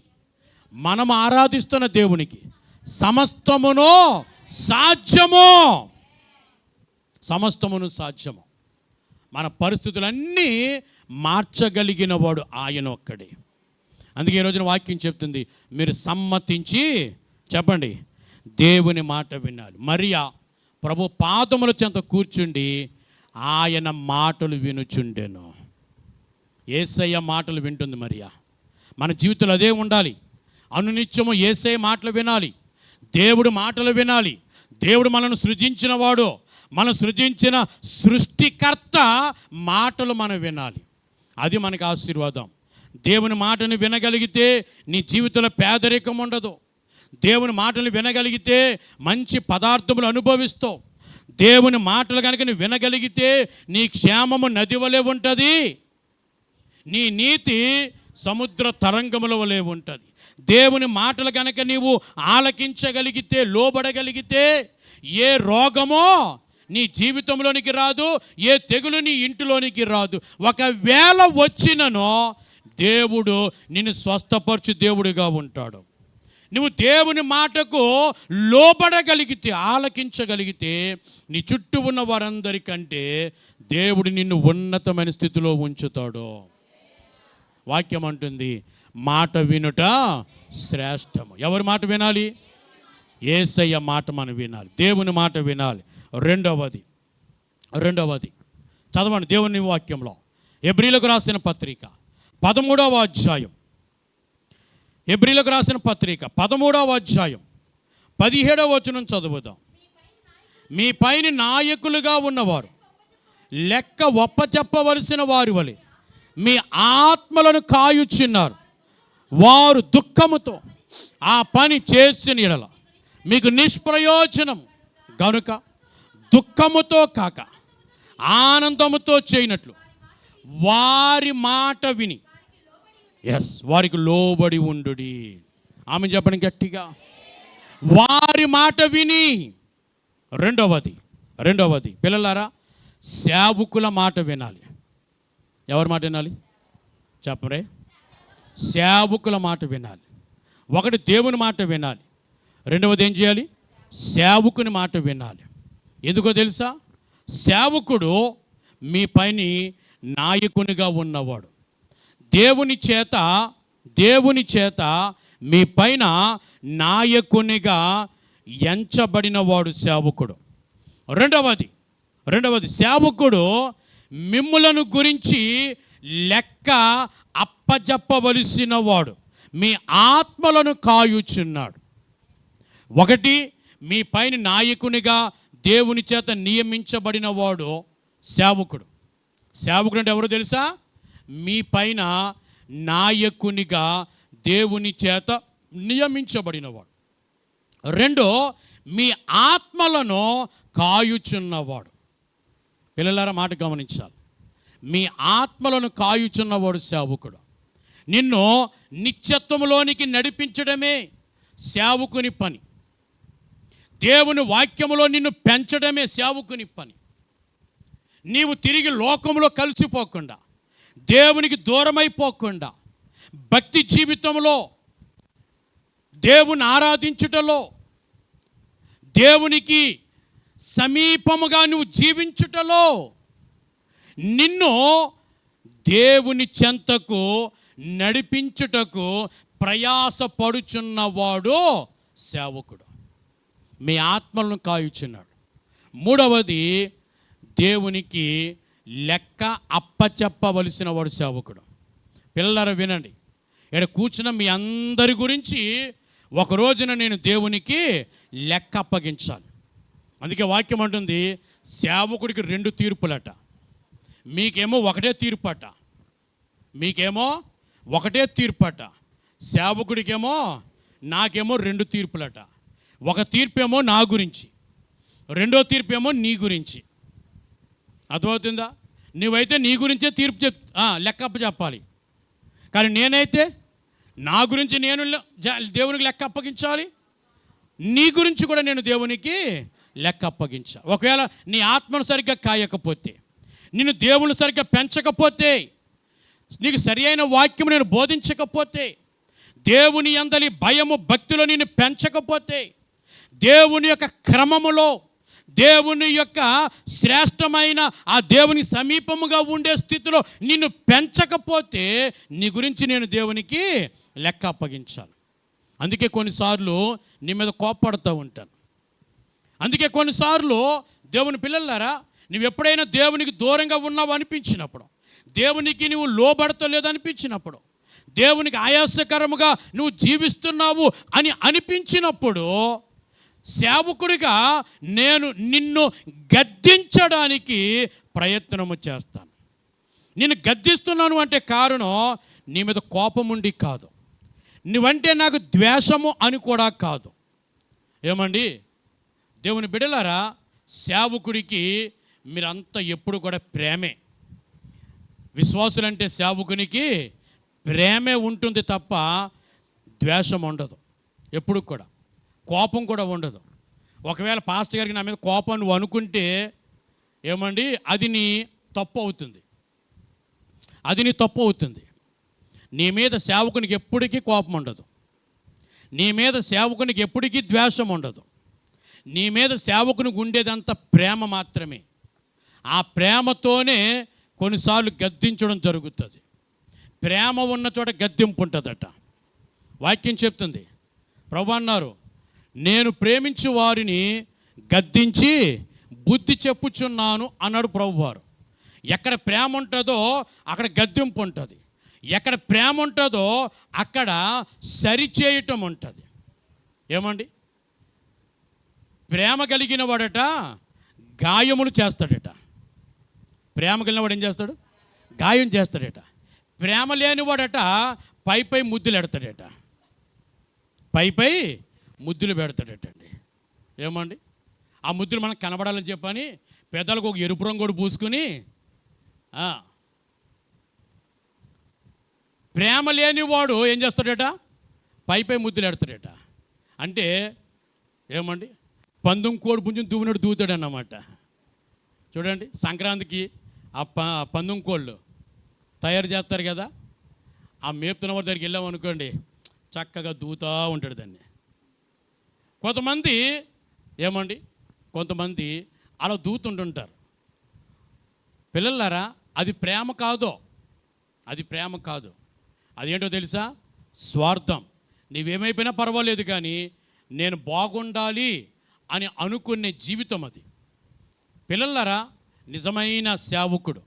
Speaker 1: మనం ఆరాధిస్తున్న దేవునికి సమస్తమును సాధ్యము. సమస్తమును సాధ్యము. మన పరిస్థితులన్నీ మార్చగలిగిన వాడు ఆయన ఒక్కడే. అందుకే ఈ రోజున వాక్యం చెప్తుంది, మీరు సమ్మతించి చెప్పండి దేవుని మాట వినాలి. మరియా ప్రభు పాదముల చెంత కూర్చుండి ఆయన మాటలు వినుచుండెను. యేసయ్య మాటలు వింటుంది మరియా. మన జీవితంలో అదే ఉండాలి. అనునిత్యము యేసయ్య మాటలు వినాలి, దేవుడు మాటలు వినాలి. దేవుడు మనల్ని సృజించిన వాడు, మనం సృజించిన సృష్టికర్త మాటలు మనం వినాలి. అది మనకు ఆశీర్వాదం. దేవుని మాటను వినగలిగితే నీ జీవితంలో పేదరికం ఉండదు. దేవుని మాటలు వినగలిగితే మంచి పదార్థములు అనుభవిస్తావు. దేవుని మాటలు కనుక నువ్వు వినగలిగితే నీ క్షేమము నది వలె ఉంటుంది, నీ నీతి సముద్ర తరంగముల వలె ఉంటుంది. దేవుని మాటలు కనుక నీవు ఆలకించగలిగితే, లోబడగలిగితే ఏ రోగమో నీ జీవితంలోనికి రాదు, ఏ తెగులు నీ ఇంటిలోనికి రాదు. ఒకవేళ వచ్చిననో దేవుడు నిన్ను స్వస్థపరచు దేవుడిగా ఉంటాడు. నువ్వు దేవుని మాటకు లోబడగలిగితే, ఆలకించగలిగితే నీ చుట్టూ ఉన్న వారందరికంటే దేవుడు నిన్ను ఉన్నతమైన స్థితిలో ఉంచుతాడు. వాక్యం అంటుంది, మాట వినుట శ్రేష్టము. ఎవరి మాట వినాలి? యేసయ్య మాట మనం వినాలి, దేవుని మాట వినాలి. రెండవది చదవండి దేవుని వాక్యంలో హెబ్రీలకు రాసిన పత్రిక 13వ అధ్యాయం. హెబ్రీలకు రాసిన పత్రిక 13వ అధ్యాయం 17వ వచనం చదువుదాం. మీ పైన నాయకులుగా ఉన్నవారు లెక్క ఒప్పచెప్పవలసిన వారి వలె మీ ఆత్మలను కాయుచున్నారు. వారు దుఃఖముతో ఆ పని చేసిన యెడల మీకు నిష్ప్రయోజనం గనుక దుఃఖముతో కాక ఆనందముతో చేయనట్లు వారి మాట విని వారికి లోబడి ఉండుడి. ఆమె చెప్పండి గట్టిగా, వారి మాట విని. రెండవది పిల్లలారా, సేవకుల మాట వినాలి. ఎవరి మాట వినాలి చెప్పరే? సేవకుల మాట వినాలి. ఒకటి దేవుని మాట వినాలి, రెండవది ఏం చేయాలి? సేవకుని మాట వినాలి. ఎందుకో తెలుసా? సేవకుడు మీ పైన నాయకునిగా ఉన్నవాడు. దేవుని చేత మీ పైన నాయకునిగా ఎంచబడినవాడు సేవకుడు. రెండవది సేవకుడు మిమ్ములను గురించి లెక్క అప్పజెప్పవలసిన వాడు, మీ ఆత్మలను కాయుచున్నాడు. ఒకటి, మీ పైన నాయకునిగా దేవుని చేత నియమించబడిన వాడు సేవకుడు. సేవకుడు అంటే ఎవరో తెలుసా? మీ పైన నాయకునిగా దేవుని చేత నియమించబడినవాడు. రెండో, మీ ఆత్మలను కాయుచున్నవాడు. పిల్లలారా మాట గమనించాలి. మీ ఆత్మలను కాయుచున్నవాడు సేవకుడు. నిన్ను నిత్యత్వంలోనికి నడిపించడమే సేవకుని పని. దేవుని వాక్యములో నిన్ను పెంచడమే సేవకుని పని. నీవు తిరిగి లోకంలో కలిసిపోకుండా, దేవునికి దూరమైపోకుండా, భక్తి జీవితంలో దేవుని ఆరాధించుటలో, దేవునికి సమీపముగా నువ్వు జీవించుటలో నిన్ను దేవుని చెంతకు నడిపించుటకు ప్రయాసపడుచున్నవాడు సేవకుడు. మీ ఆత్మలను కాయుచున్నాడు. మూడవది, దేవునికి లెక్క అప్పచెప్పవలసిన వాడు సేవకుడు. పిల్లలారా వినండి, ఇక్కడ కూర్చున్న మీ అందరి గురించి ఒక రోజున నేను దేవునికి లెక్క అప్పగించాలి. అందుకే వాక్యం అంటుంది, సేవకుడికి 2 తీర్పులట. మీకేమో ఒకటే తీర్పట. సేవకుడికేమో నాకేమో 2 తీర్పులట. ఒక తీర్పేమో నా గురించి, రెండో తీర్పేమో నీ గురించి. అర్థమవుతుందా? నువ్వైతే నీ గురించే లెక్కప్ప చెప్పాలి. కానీ నేనైతే నా గురించి నేను దేవునికి లెక్క అప్పగించాలి, నీ గురించి కూడా నేను దేవునికి లెక్క అప్పగించాలి. ఒకవేళ నీ ఆత్మను సరిగ్గా కాయకపోతే, నిన్ను దేవుని సరిగ్గా పెంచకపోతే, నీకు సరి అయిన వాక్యము నేను బోధించకపోతే, దేవుని యందలి భయము భక్తిలో నిన్ను పెంచకపోతే, దేవుని యొక్క క్రమములో, దేవుని యొక్క శ్రేష్టమైన ఆ దేవుని సమీపముగా ఉండే స్థితిలో నిన్ను పెంచకపోతే, నీ గురించి నేను దేవునికి లెక్క అప్పగించాలి. అందుకే కొన్నిసార్లు నీ మీద కోప్పడుతూ ఉంటాను. అందుకే కొన్నిసార్లు దేవుని పిల్లలారా, నువ్వు ఎప్పుడైనా దేవునికి దూరంగా ఉన్నావు అనిపించినప్పుడు, దేవునికి నువ్వు లోబడతలేదు అనిపించినప్పుడు, దేవునికి ఆయాసకరముగా నువ్వు జీవిస్తున్నావు అని అనిపించినప్పుడు, సేవకుడిగా నేను నిన్ను గద్దించడానికి ప్రయత్నము చేస్తాను. నిన్ను గద్దిస్తున్నాను అంటే కారణం నీ మీద కోపం ఉండి కాదు, నువ్వంటే నాకు ద్వేషము అని కూడా కాదు. ఏమండి దేవుని బిడ్డలారా, సేవకుడికి మీరంతా ఎప్పుడు కూడా ప్రేమే. విశ్వాసులంటే సేవకునికి ప్రేమే ఉంటుంది తప్ప ద్వేషం ఉండదు, ఎప్పుడు కూడా కోపం కూడా ఉండదు. ఒకవేళ పాస్టర్ గారికి నా మీద కోపం నువ్వు అనుకుంటే ఏమండి, అది నీ తప్పు అవుతుంది, అది నీ తప్పు అవుతుంది. నీ మీద సేవకునికి ఎప్పటికీ కోపం ఉండదు, నీ మీద సేవకునికి ఎప్పటికీ ద్వేషం ఉండదు. నీ మీద సేవకునికి ఉండేదంతా ప్రేమ మాత్రమే. ఆ ప్రేమతోనే కొన్నిసార్లు గద్దించడం జరుగుతుంది. ప్రేమ ఉన్న చోట గద్దింపు ఉంటుందట. వాక్యం చెప్తుంది, ప్రభు అన్నారు, నేను ప్రేమించు వారిని గద్దించి బుద్ధి చెప్పుచున్నాను అన్నాడు ప్రభువారు. ఎక్కడ ప్రేమ ఉంటుందో అక్కడ గద్దింపు ఉంటుంది, ఎక్కడ ప్రేమ ఉంటుందో అక్కడ సరిచేయటం ఉంటుంది. ఏమండి, ప్రేమ కలిగిన వాడట గాయములు చేస్తాడట. ప్రేమ కలిగిన వాడు ఏం చేస్తాడు? గాయం చేస్తాడట. ప్రేమ లేనివాడట పై పై ముద్దులు ఎడతాడట, పై ముద్దులు పెడతాడటండి. ఏమండి, ఆ ముద్దులు మనకు కనబడాలని చెప్పని పెద్దలకు ఒక ఎరుపు రంగు కూడా పూసుకుని, ప్రేమ లేనివాడు ఏం చేస్తాడట? పై ముద్దులు ఎడతాడట. అంటే ఏమండి, పందెం కోడి పుంజుని దూవినట్టు దూవుతాడు అన్నమాట. చూడండి, సంక్రాంతికి ఆ పందెం కోళ్ళు తయారు చేస్తారు కదా, ఆ మేపుతున్న వారి దగ్గరికి వెళ్ళామనుకోండి, చక్కగా దూతా ఉంటాడు దాన్ని. కొంతమంది ఏమండి, కొంతమంది అలా దూతుంటుంటారు. పిల్లలారా, అది ప్రేమ కాదు, అది ప్రేమ కాదు. అదేంటో తెలుసా? స్వార్థం. నీవేమైపోయినా పర్వాలేదు కానీ నేను బాగుండాలి అని అనుకునే జీవితం అది. పిల్లలారా, నిజమైన సేవకుడు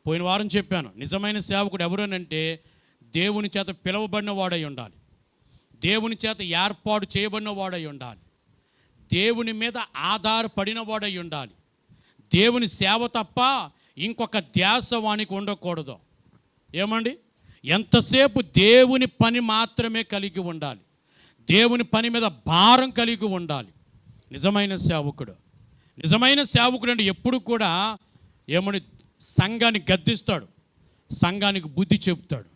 Speaker 1: పోయిన వారం చెప్పాను, నిజమైన సేవకుడు ఎవరనంటే దేవుని చేత పిలువబడిన వాడై ఉండాలి, దేవుని చేత ఏర్పాటు చేయబడిన వాడై ఉండాలి, దేవుని మీద ఆధారపడిన వాడై ఉండాలి. దేవుని సేవ తప్ప ఇంకొక ధ్యాస వానికి ఉండకూడదు. ఏమండి, ఎంతసేపు దేవుని పని మాత్రమే కలిగి ఉండాలి, దేవుని పని మీద భారం కలిగి ఉండాలి నిజమైన సేవకుడు. నిజమైన సేవకుడు అంటే ఎప్పుడు కూడా ఏమని సంఘాన్ని గద్దిస్తాడు, సంఘానికి బుద్ధి చెబుతాడు.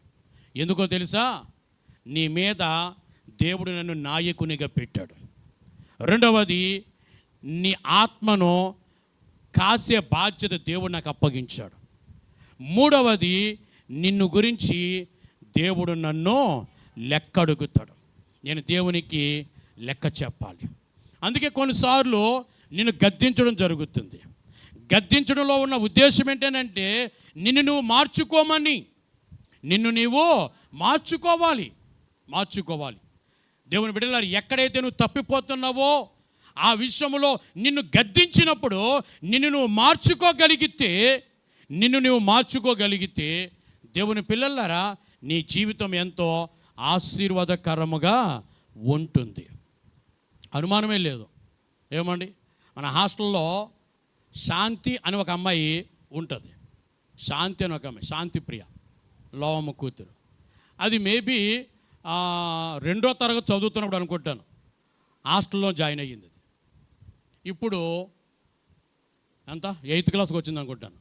Speaker 1: ఎందుకో తెలుసా? నీ మీద దేవుడు నన్ను నాయకునిగా పెట్టాడు. రెండవది, నీ ఆత్మను కాసే బాధ్యత దేవుడు నాకు అప్పగించాడు. మూడవది, నిన్ను గురించి దేవుడు నన్ను లెక్క అడుగుతాడు. నేను దేవునికి లెక్క చెప్పాలి. అందుకే కొన్నిసార్లు నిన్ను గద్దించడం జరుగుతుంది. గద్దించడంలో ఉన్న ఉద్దేశం ఏంటంటే నిన్ను నువ్వు మార్చుకోమని, నిన్ను నీవు మార్చుకోవాలి. దేవుని బిడ్డలారా, ఎక్కడైతే నువ్వు తప్పిపోతున్నావో ఆ విషయంలో నిన్ను గద్దించినప్పుడు నిన్ను నువ్వు మార్చుకోగలిగితే దేవుని పిల్లలారా, నీ జీవితం ఎంతో ఆశీర్వాదకరముగా ఉంటుంది, అనుమానమే లేదు. ఏమండి, మన హాస్టల్లో శాంతి అని ఒక అమ్మాయి ఉంటుంది. శాంతి అని ఒక అమ్మాయి, శాంతి ప్రియ, లోవమ్మ కూతురు. అది మేబీ 2వ తరగతి చదువుతున్నప్పుడు అనుకుంటాను హాస్టల్లో జాయిన్ అయ్యింది. ఇప్పుడు ఎంత 8th క్లాస్కి వచ్చింది అనుకుంటాను.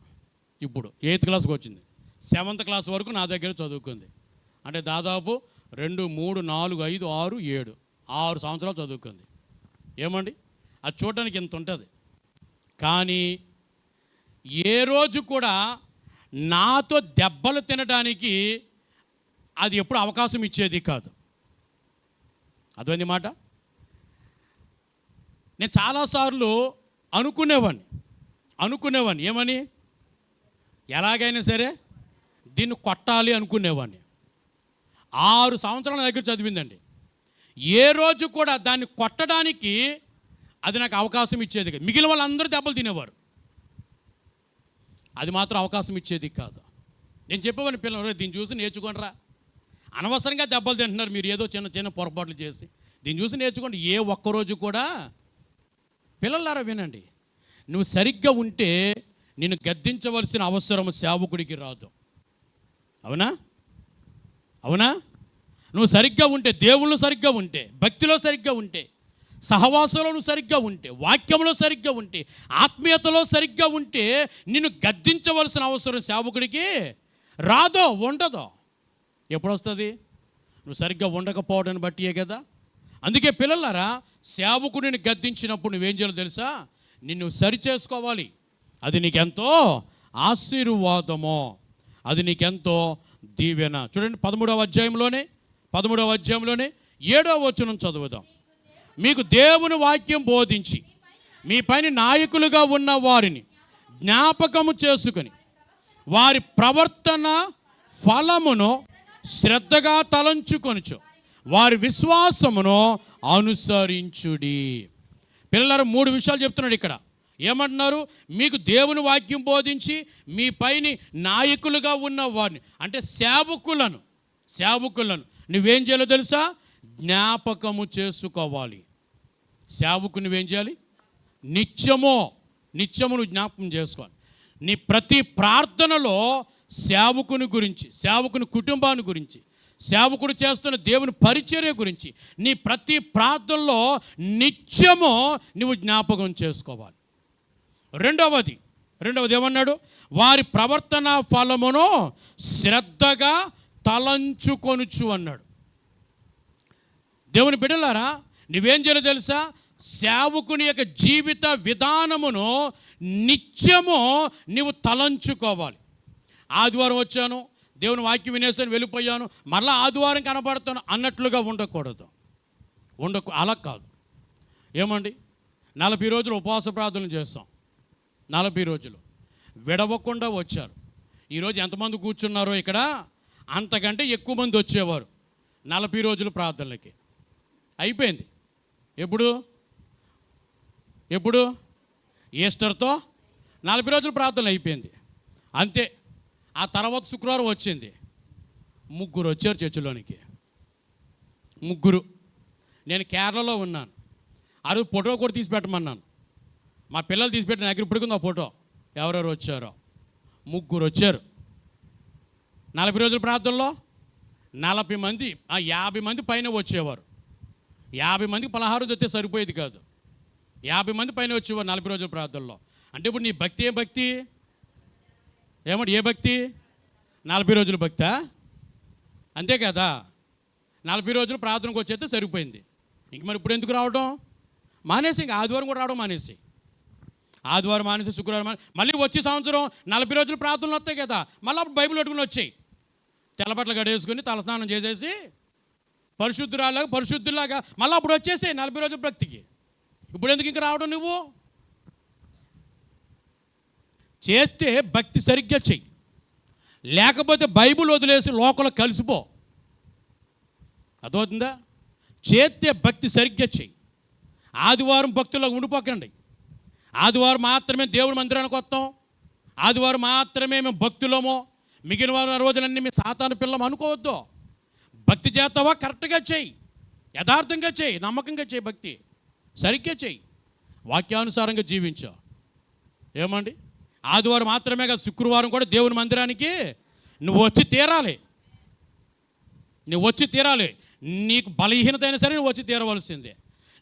Speaker 1: ఇప్పుడు 8th క్లాస్కి వచ్చింది. 7th క్లాస్ వరకు నా దగ్గర చదువుకుంది. అంటే దాదాపు 2, 3, 4, 5, 6, 7 6 సంవత్సరాలు చదువుకుంది. ఏమండి, అది చూడడానికి ఇంత ఉంటుంది. కానీ ఏ రోజు కూడా నాతో దెబ్బలు తినడానికి అది ఎప్పుడు అవకాశం ఇచ్చేది కాదు. అర్థమైంది మాట. నేను చాలాసార్లు అనుకునేవాడిని ఏమని, ఎలాగైనా సరే దీన్ని కొట్టాలి అనుకునేవాడిని. 6 సంవత్సరాల దగ్గర చదివిందండి. ఏ రోజు కూడా దాన్ని కొట్టడానికి అది నాకు అవకాశం ఇచ్చేది కాదు. మిగిలిన వాళ్ళందరూ దెబ్బలు తినేవారు, అది మాత్రం అవకాశం ఇచ్చేది కాదు. నేను చెప్పేవాడిని, పిల్లలు దీన్ని చూసి నేర్చుకోండిరా, అనవసరంగా దెబ్బలు తింటున్నారు మీరు, ఏదో చిన్న చిన్న పొరపాట్లు చేసి దీన్ని చూసి నేర్చుకోండి. ఏ ఒక్కరోజు కూడా పిల్లలారా వినండి, నువ్వు సరిగ్గా ఉంటే నిన్ను గద్దించవలసిన అవసరం సేవకుడికి రాదు. అవునా? నువ్వు సరిగ్గా ఉంటే, దేవుళ్ళు సరిగ్గా ఉంటే, భక్తిలో సరిగ్గా ఉంటే, సహవాసంలో నువ్వు సరిగ్గా ఉంటే, వాక్యంలో సరిగ్గా ఉంటే, ఆత్మీయతలో సరిగ్గా ఉంటే నిన్ను గద్దించవలసిన అవసరం సేవకుడికి రాదో, ఉండదో. ఎప్పుడు వస్తుంది? నువ్వు సరిగ్గా ఉండకపోవడాన్ని బట్టియే కదా. అందుకే పిల్లలారా, సేవకుడిని గద్దించినప్పుడు నువ్వేం చేయాలో తెలుసా? నిన్ను సరి చేసుకోవాలి. అది నీకెంతో ఆశీర్వాదమో, అది నీకెంతో దీవెన. చూడండి 13వ అధ్యాయంలోనే 7వ వచనం చదువుదాం. మీకు దేవుని వాక్యం బోధించి మీ పైన నాయకులుగా ఉన్న వారిని జ్ఞాపకము చేసుకుని వారి ప్రవర్తన ఫలమును శ్రద్ధగా తలంచుకొనుచు వారి విశ్వాసమును అనుసరించుడి. పిల్లలు 3 విషయాలు చెప్తున్నాడు ఇక్కడ. ఏమంటున్నారు? మీకు దేవుని వాక్యం బోధించి మీ పైన నాయకులుగా ఉన్న వారిని, అంటే సేవకులను నువ్వేం చేయాలో తెలుసా? జ్ఞాపకము చేసుకోవాలి. సేవకు నువ్వేం చేయాలి? నిత్యము నువ్వు జ్ఞాపకం చేసుకోవాలి. నీ ప్రతి ప్రార్థనలో సేవకుని గురించి, సేవకుని కుటుంబాన్ని గురించి, సేవకుడు చేస్తున్న దేవుని పరిచర్య గురించి నీ ప్రతి ప్రార్థనలో నిత్యము నువ్వు జ్ఞాపకం చేసుకోవాలి. రెండవది ఏమన్నాడు? వారి ప్రవర్తన ఫలమును శ్రద్ధగా తలంచుకొనుచు అన్నాడు. దేవుని బిడ్డలారా, నువ్వేం చేయాలో తెలుసా? సేవకుని యొక్క జీవిత విధానమును నిత్యము నువ్వు తలంచుకోవాలి. ఆదివారం వచ్చాను, దేవుని వాక్యం వినేసాను, వెళ్ళిపోయాను, మళ్ళీ ఆదివారం కనబడతాను అన్నట్లుగా ఉండకూడదు. అలా కాదు. ఏమండి, 40 రోజులు ఉపవాస ప్రార్థనలు చేస్తాం. 40 రోజులు విడవకుండా వచ్చారు. ఈరోజు ఎంతమంది కూర్చున్నారో ఇక్కడ అంతకంటే ఎక్కువ మంది వచ్చేవారు 40 రోజుల ప్రార్థనలకి. అయిపోయింది. ఎప్పుడు ఈస్టర్తో 40 రోజుల ప్రార్థనలు అయిపోయింది, అంతే. ఆ తర్వాత శుక్రవారం వచ్చింది, 3 వచ్చారు చర్చిలోనికి. 3. నేను కేరళలో ఉన్నాను. ఆ రోజు ఫోటో కూడా తీసి పెట్టమన్నాను. మా పిల్లలు తీసి పెట్టిన దగ్గర ఇప్పటికుంది ఆ ఫోటో. ఎవరెవరు వచ్చారో 3 వచ్చారు 40 రోజుల ప్రార్థనలో. 40 మంది 50 మంది పైన వచ్చేవారు. 50 మందికి పలహారం తెస్తే సరిపోయేది కాదు. 50 మంది పైన వచ్చేవారు 40 రోజుల ప్రార్థనలో. అంటే ఇప్పుడు నీ భక్తి ఏ భక్తి? ఏ భక్తి? 40 రోజుల భక్తా? అంతే కదా. 40 రోజులు ప్రార్థనకు వచ్చేస్తే సరిపోయింది. ఇంక మరి ఇప్పుడు ఎందుకు రావడం? మానేసి, ఇంక ఆదివారం కూడా రావడం మానేసి, ఆదివారం మానేసి శుక్రవారం మళ్ళీ వచ్చే సంవత్సరం 40 రోజులు ప్రార్థనలు వస్తాయి కదా, మళ్ళీ అప్పుడు బైబిల్ పెట్టుకుని వచ్చాయి. తెల్లబట్టలు గడేసుకుని తలస్నానం చేసేసి పరిశుద్ధులాగా మళ్ళీ అప్పుడు వచ్చేసి 40 రోజుల భక్తికి. ఇప్పుడు ఎందుకు ఇంక రావడం? నువ్వు చేస్తే భక్తి సరిగ్గా చెయ్యి, లేకపోతే బైబిల్ వదిలేసి లోకలు కలిసిపో. అర్థమవుతుందా? చేస్తే భక్తి సరిగ్గా చెయ్యి. ఆదివారం భక్తుల్లో ఉండిపోకండి. ఆదివారం మాత్రమే దేవుని మందిరానికి వస్తాం, ఆదివారం మాత్రమే మేము భక్తులమో, మిగిలిన వారం రోజులన్నీ మీ సాతాను పిల్లం అనుకోవద్దు. భక్తి చేస్తావా? కరెక్ట్గా చెయ్యి, యథార్థంగా చెయ్యి, నమ్మకంగా చెయ్యి, భక్తి సరిగ్గా చెయ్యి, వాక్యానుసారంగా జీవించు. ఏమండి, ఆదివారం మాత్రమే కాదు, శుక్రవారం కూడా దేవుని మందిరానికి నువ్వు వచ్చి తీరాలి. నీకు బలహీనత అయినా సరే నువ్వు వచ్చి తీరవలసిందే,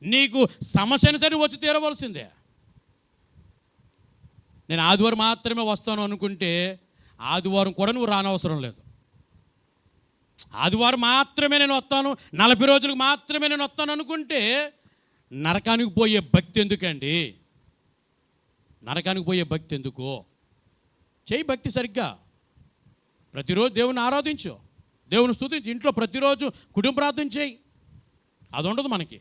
Speaker 1: నీకు సమస్య అయినా సరే నువ్వు వచ్చి తీరవలసిందే. నేను ఆదివారం మాత్రమే వస్తాను అనుకుంటే ఆదివారం కూడా నువ్వు రానవసరం లేదు. ఆదివారం మాత్రమే నేను వస్తాను, 40 రోజులకు మాత్రమే నేను వస్తాను అనుకుంటే నరకానికి పోయే భక్తి ఎందుకండి? నరకానికి పోయే భక్తి ఎందుకు? చేయి భక్తి సరిగ్గా. ప్రతిరోజు దేవుని ఆరాధించు, దేవుని స్తుతించు. ఇంట్లో ప్రతిరోజు కుటుంబ ప్రార్థన చేయి. అది ఉండదు మనకి.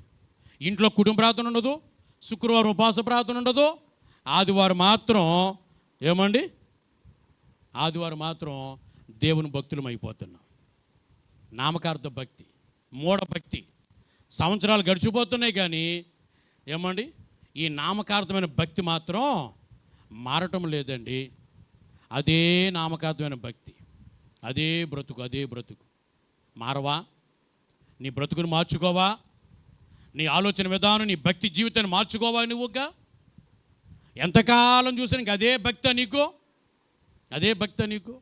Speaker 1: ఇంట్లో కుటుంబ ప్రార్థన ఉండదు, శుక్రవారం ఉపవాస ప్రార్థన ఉండదు. ఆదివారం మాత్రం ఏమండి? ఆదివారం మాత్రం దేవుని భక్తులం అయిపోతున్నాం. నామకార్థ భక్తి, మూఢ భక్తి. సంవత్సరాలు గడిచిపోతున్నాయి కానీ ఏమండి, ఈ నామకార్థమైన భక్తి మాత్రం మారటం లేదండి. అదే నామకార్థమైన భక్తి, అదే బ్రతుకు. మారవా? నీ బ్రతుకుని మార్చుకోవా? నీ ఆలోచన విధానం, నీ భక్తి జీవితాన్ని మార్చుకోవా? నువ్వుగా ఎంతకాలం చూసాను అదే భక్తి నీకు, అదే భక్తి నీకు.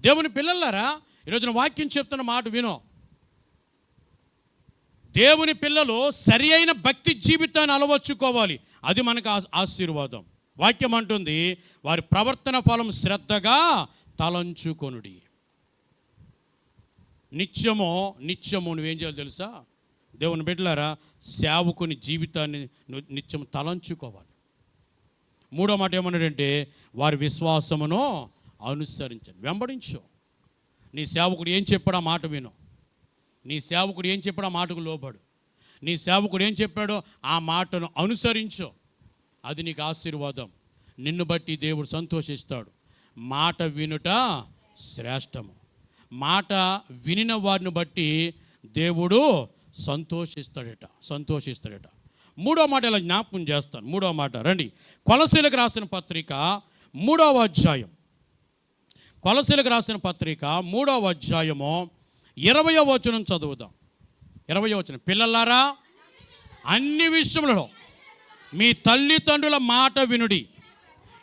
Speaker 1: దేవుని పిల్లలారా, ఈరోజున వాక్యం చెప్తున్న మాట వినో. దేవుని పిల్లలు సరి అయిన భక్తి జీవితాన్ని అలవర్చుకోవాలి. అది మనకు ఆశీర్వాదం. వాక్యం అంటుంది, వారి ప్రవర్తన ఫలం శ్రద్ధగా తలంచుకొనుడి. నిత్యము నువ్వేం చేయాలి తెలుసా? దేవుని బిడ్డలారా, సేవకుని జీవితాన్ని నిత్యం తలంచుకోవాలి. మూడో మాట ఏమన్నాడంటే, వారి విశ్వాసమును అనుసరించండి, వెంబడించు. నీ సేవకుడు ఏం చెప్పాడో ఆ మాట విను. నీ సేవకుడు ఏం చెప్పాడో ఆ మాటకు లోబడు. నీ సేవకుడు ఏం చెప్పాడో ఆ మాటను అనుసరించు. అది నీకు ఆశీర్వాదం. నిన్ను బట్టి దేవుడు సంతోషిస్తాడు. మాట వినుట శ్రేష్టము. మాట వినిన వారిని బట్టి దేవుడు సంతోషిస్తాడట. మూడో మాట ఇలా జ్ఞాపకం చేస్తాను. మూడో మాట రండి, కొలసీలకు రాసిన పత్రిక 3వ అధ్యాయం. కొలసీలకు రాసిన పత్రిక 3వ అధ్యాయము 20వ వచనం చదువుదాం. 20వ వచనం, పిల్లలారా అన్ని విషయములలో మీ తల్లిదండ్రుల మాట వినుడి,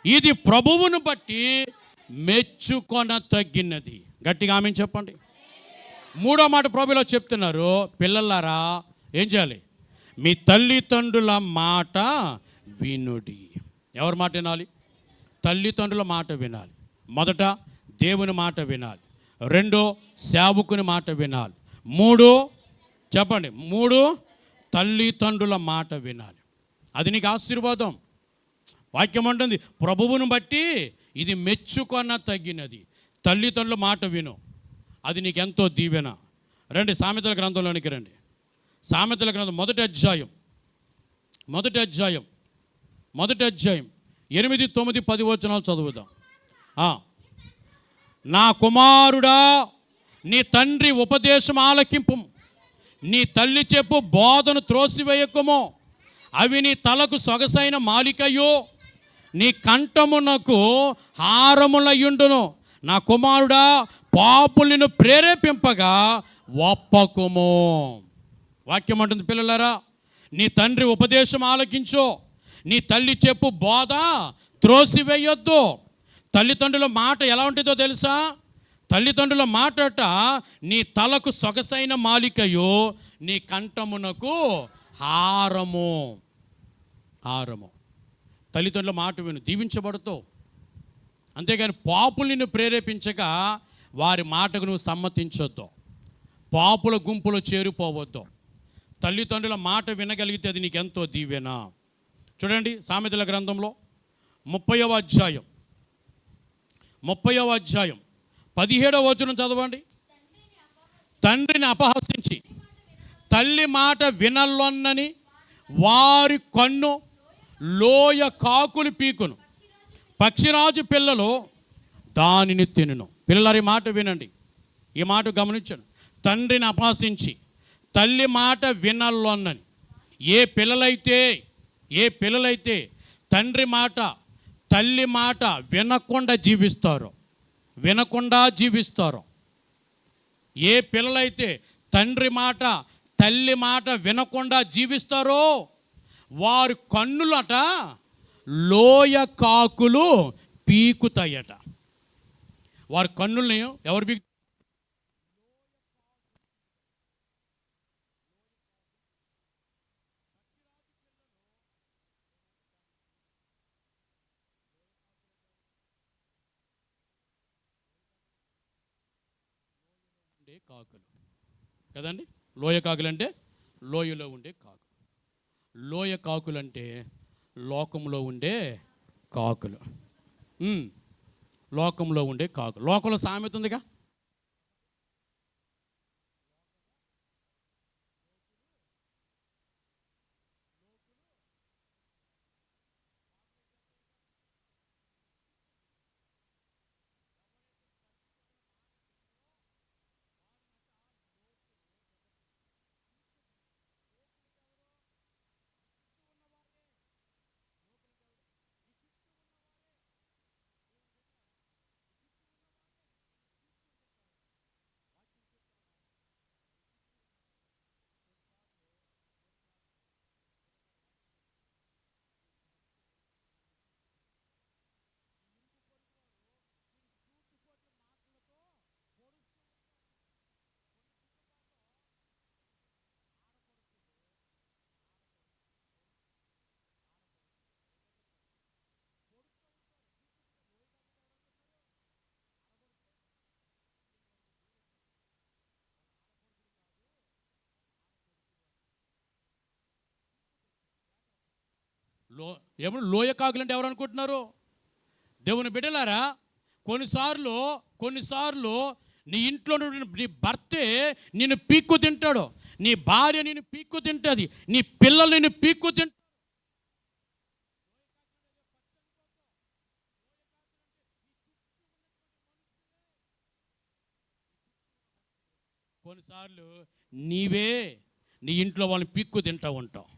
Speaker 1: ఇది ప్రభువును బట్టి మెచ్చుకొన తగినది. గట్టిగా ఆమేన్ చెప్పండి. మూడో మాట ప్రభువులో చెప్తున్నారు, పిల్లలారా ఏం చేయాలి? మీ తల్లిదండ్రుల మాట వినుడి. ఎవరి మాట వినాలి? తల్లిదండ్రుల మాట వినాలి. మొదట దేవుని మాట వినాలి. 2 సేవకుని మాట వినాలి. 3 చెప్పండి, 3 తల్లిదండ్రుల మాట వినాలి. అది నీకు ఆశీర్వాదం. వాక్యం అంటుంది, ప్రభువును బట్టి ఇది మెచ్చుకొన తగినది. తల్లిదండ్రుల మాట విను, అది నీకెంతో దీవెన. రండి సామెతల గ్రంథంలోనికి రండి. సామెతల గ్రంథం మొదటి అధ్యాయం 8, 9, 10 వచనాలు చదువుదాం. నా కుమారుడా, నీ తండ్రి ఉపదేశం ఆలకింపు, నీ తల్లి చెప్పు బోధను త్రోసివేయకుము. అవి నీ తలకు సొగసైన మాలికయు, నీ కంఠమునకు హారములయుండును. నా కుమారుడా, పాపులను ప్రేరేపింపగా ఒప్పకుము. వాక్యం అంటుంది, పిల్లలారా నీ తండ్రి ఉపదేశం ఆలకించు, నీ తల్లి చెప్పు బోధ త్రోసివేయొద్దు. తల్లిదండ్రుల మాట ఎలా ఉంటుందో తెలుసా? తల్లిదండ్రుల మాటట నీ తలకు సొగసైన మాలికయు, నీ కంఠమునకు హారము. తల్లిదండ్రుల మాట విను, దీవించబడుతావు. అంతేగాని పాపులు నిన్ను ప్రేరేపించక వారి మాటకు నువ్వు సమ్మతించొద్దు. పాపుల గుంపులో చేరిపోవద్దు. తల్లిదండ్రుల మాట వినగలిగితే అది నీకెంతో దీవెన. చూడండి సామెతల గ్రంథంలో 30వ అధ్యాయం 17వ వచనం చదవండి. తండ్రిని అపహసించి తల్లి మాట వినల్లొన్నని వారి కన్ను లోయ కాకులు పీకును, పక్షిరాజు పిల్లలు దానిని తినును. పిల్లలారి మాట వినండి, ఈ మాట గమనించండి. తండ్రిని అపహసించి తల్లి మాట వినల్లొన్నని. ఏ పిల్లలైతే తండ్రి మాట తల్లి మాట వినకుండా జీవిస్తారో, ఏ పిల్లలైతే తండ్రి మాట తల్లి మాట వినకుండా జీవిస్తారో వారి కన్నులట లోయ కాకులు పీకుతాయట. వారి కన్నుల్ని ఎవరు పీకు? ఉండే కాకులు కదండి. లోయ కాకులు అంటే లోయలో ఉండే కాకులు. లోయ కాకులు అంటే లోకంలో ఉండే కాకులు. లోకంలో ఉండే కాకులు. లోకంలో సామెత ఉందిగా, లో ఏమన్నా లోయ కాకులు అంటే ఎవరు అనుకుంటున్నారు? దేవుని బిడ్డలారా, కొన్నిసార్లు నీ ఇంట్లో నీ భర్తే నిన్ను పీక్కు తింటాడు, నీ భార్య నిన్ను పీక్కు తింటుంది, నీ పిల్లలు నిన్ను పీక్కు తింటారు. కొన్నిసార్లు నీవే నీ ఇంట్లో వాళ్ళని పీక్కు తింటూ ఉంటావు.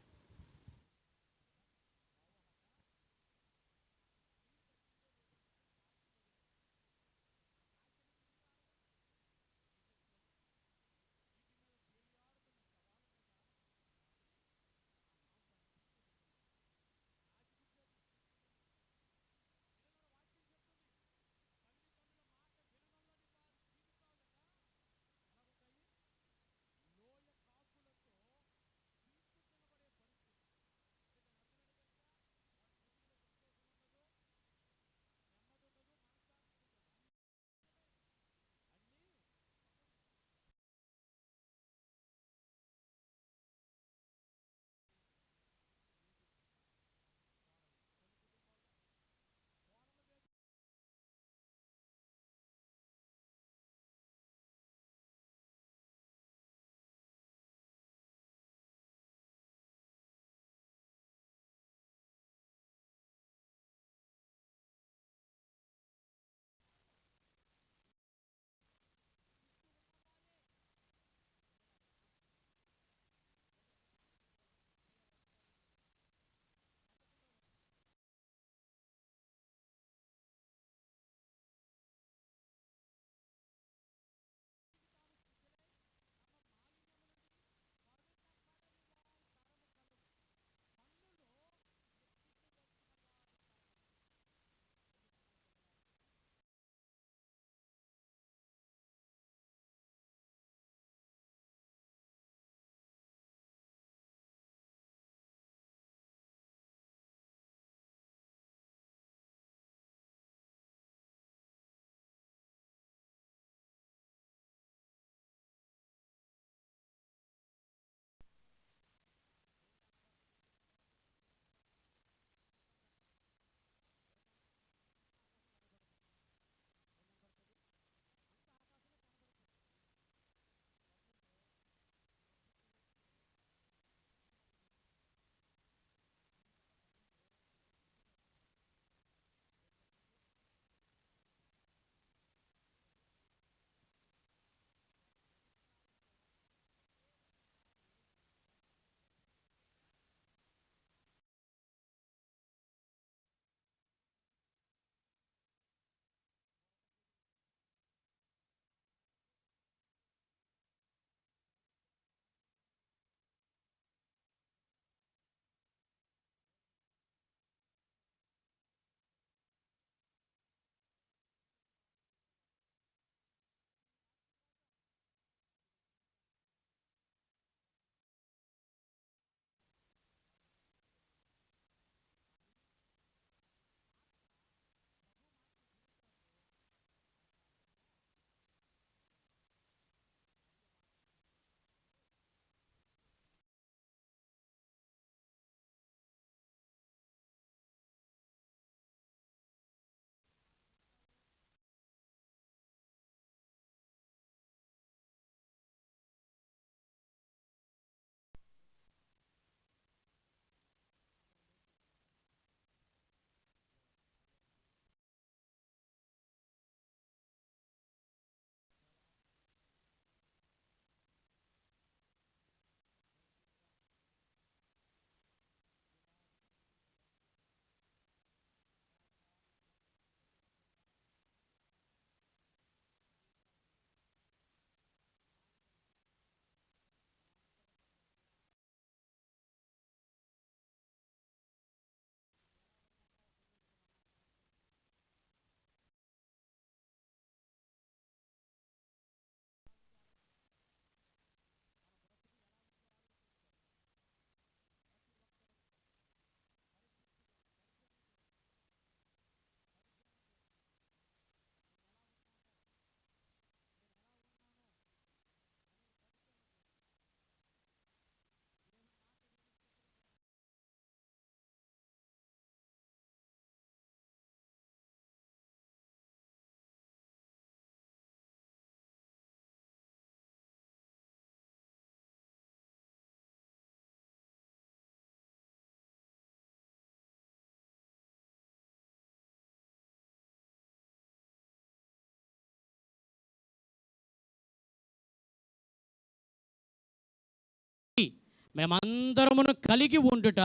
Speaker 1: మేమందరమును కలిగి ఉండుట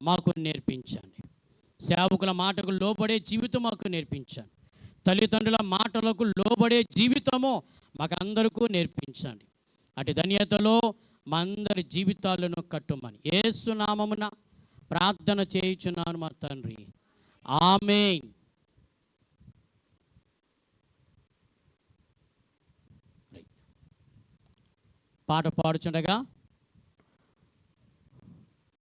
Speaker 1: మాకు నేర్పించండి. సేవకుల మాటకు లోబడే జీవితం మాకు నేర్పించండి. తల్లిదండ్రుల మాటలకు లోబడే జీవితము మాకందరికీ నేర్పించండి. అటు ధన్యతలో మా అందరి జీవితాలను కట్టుమని యేసు నామమున ప్రార్థన చేయుచున్నాను మా తండ్రి. ఆమేన్. పాట పాడుచుండగా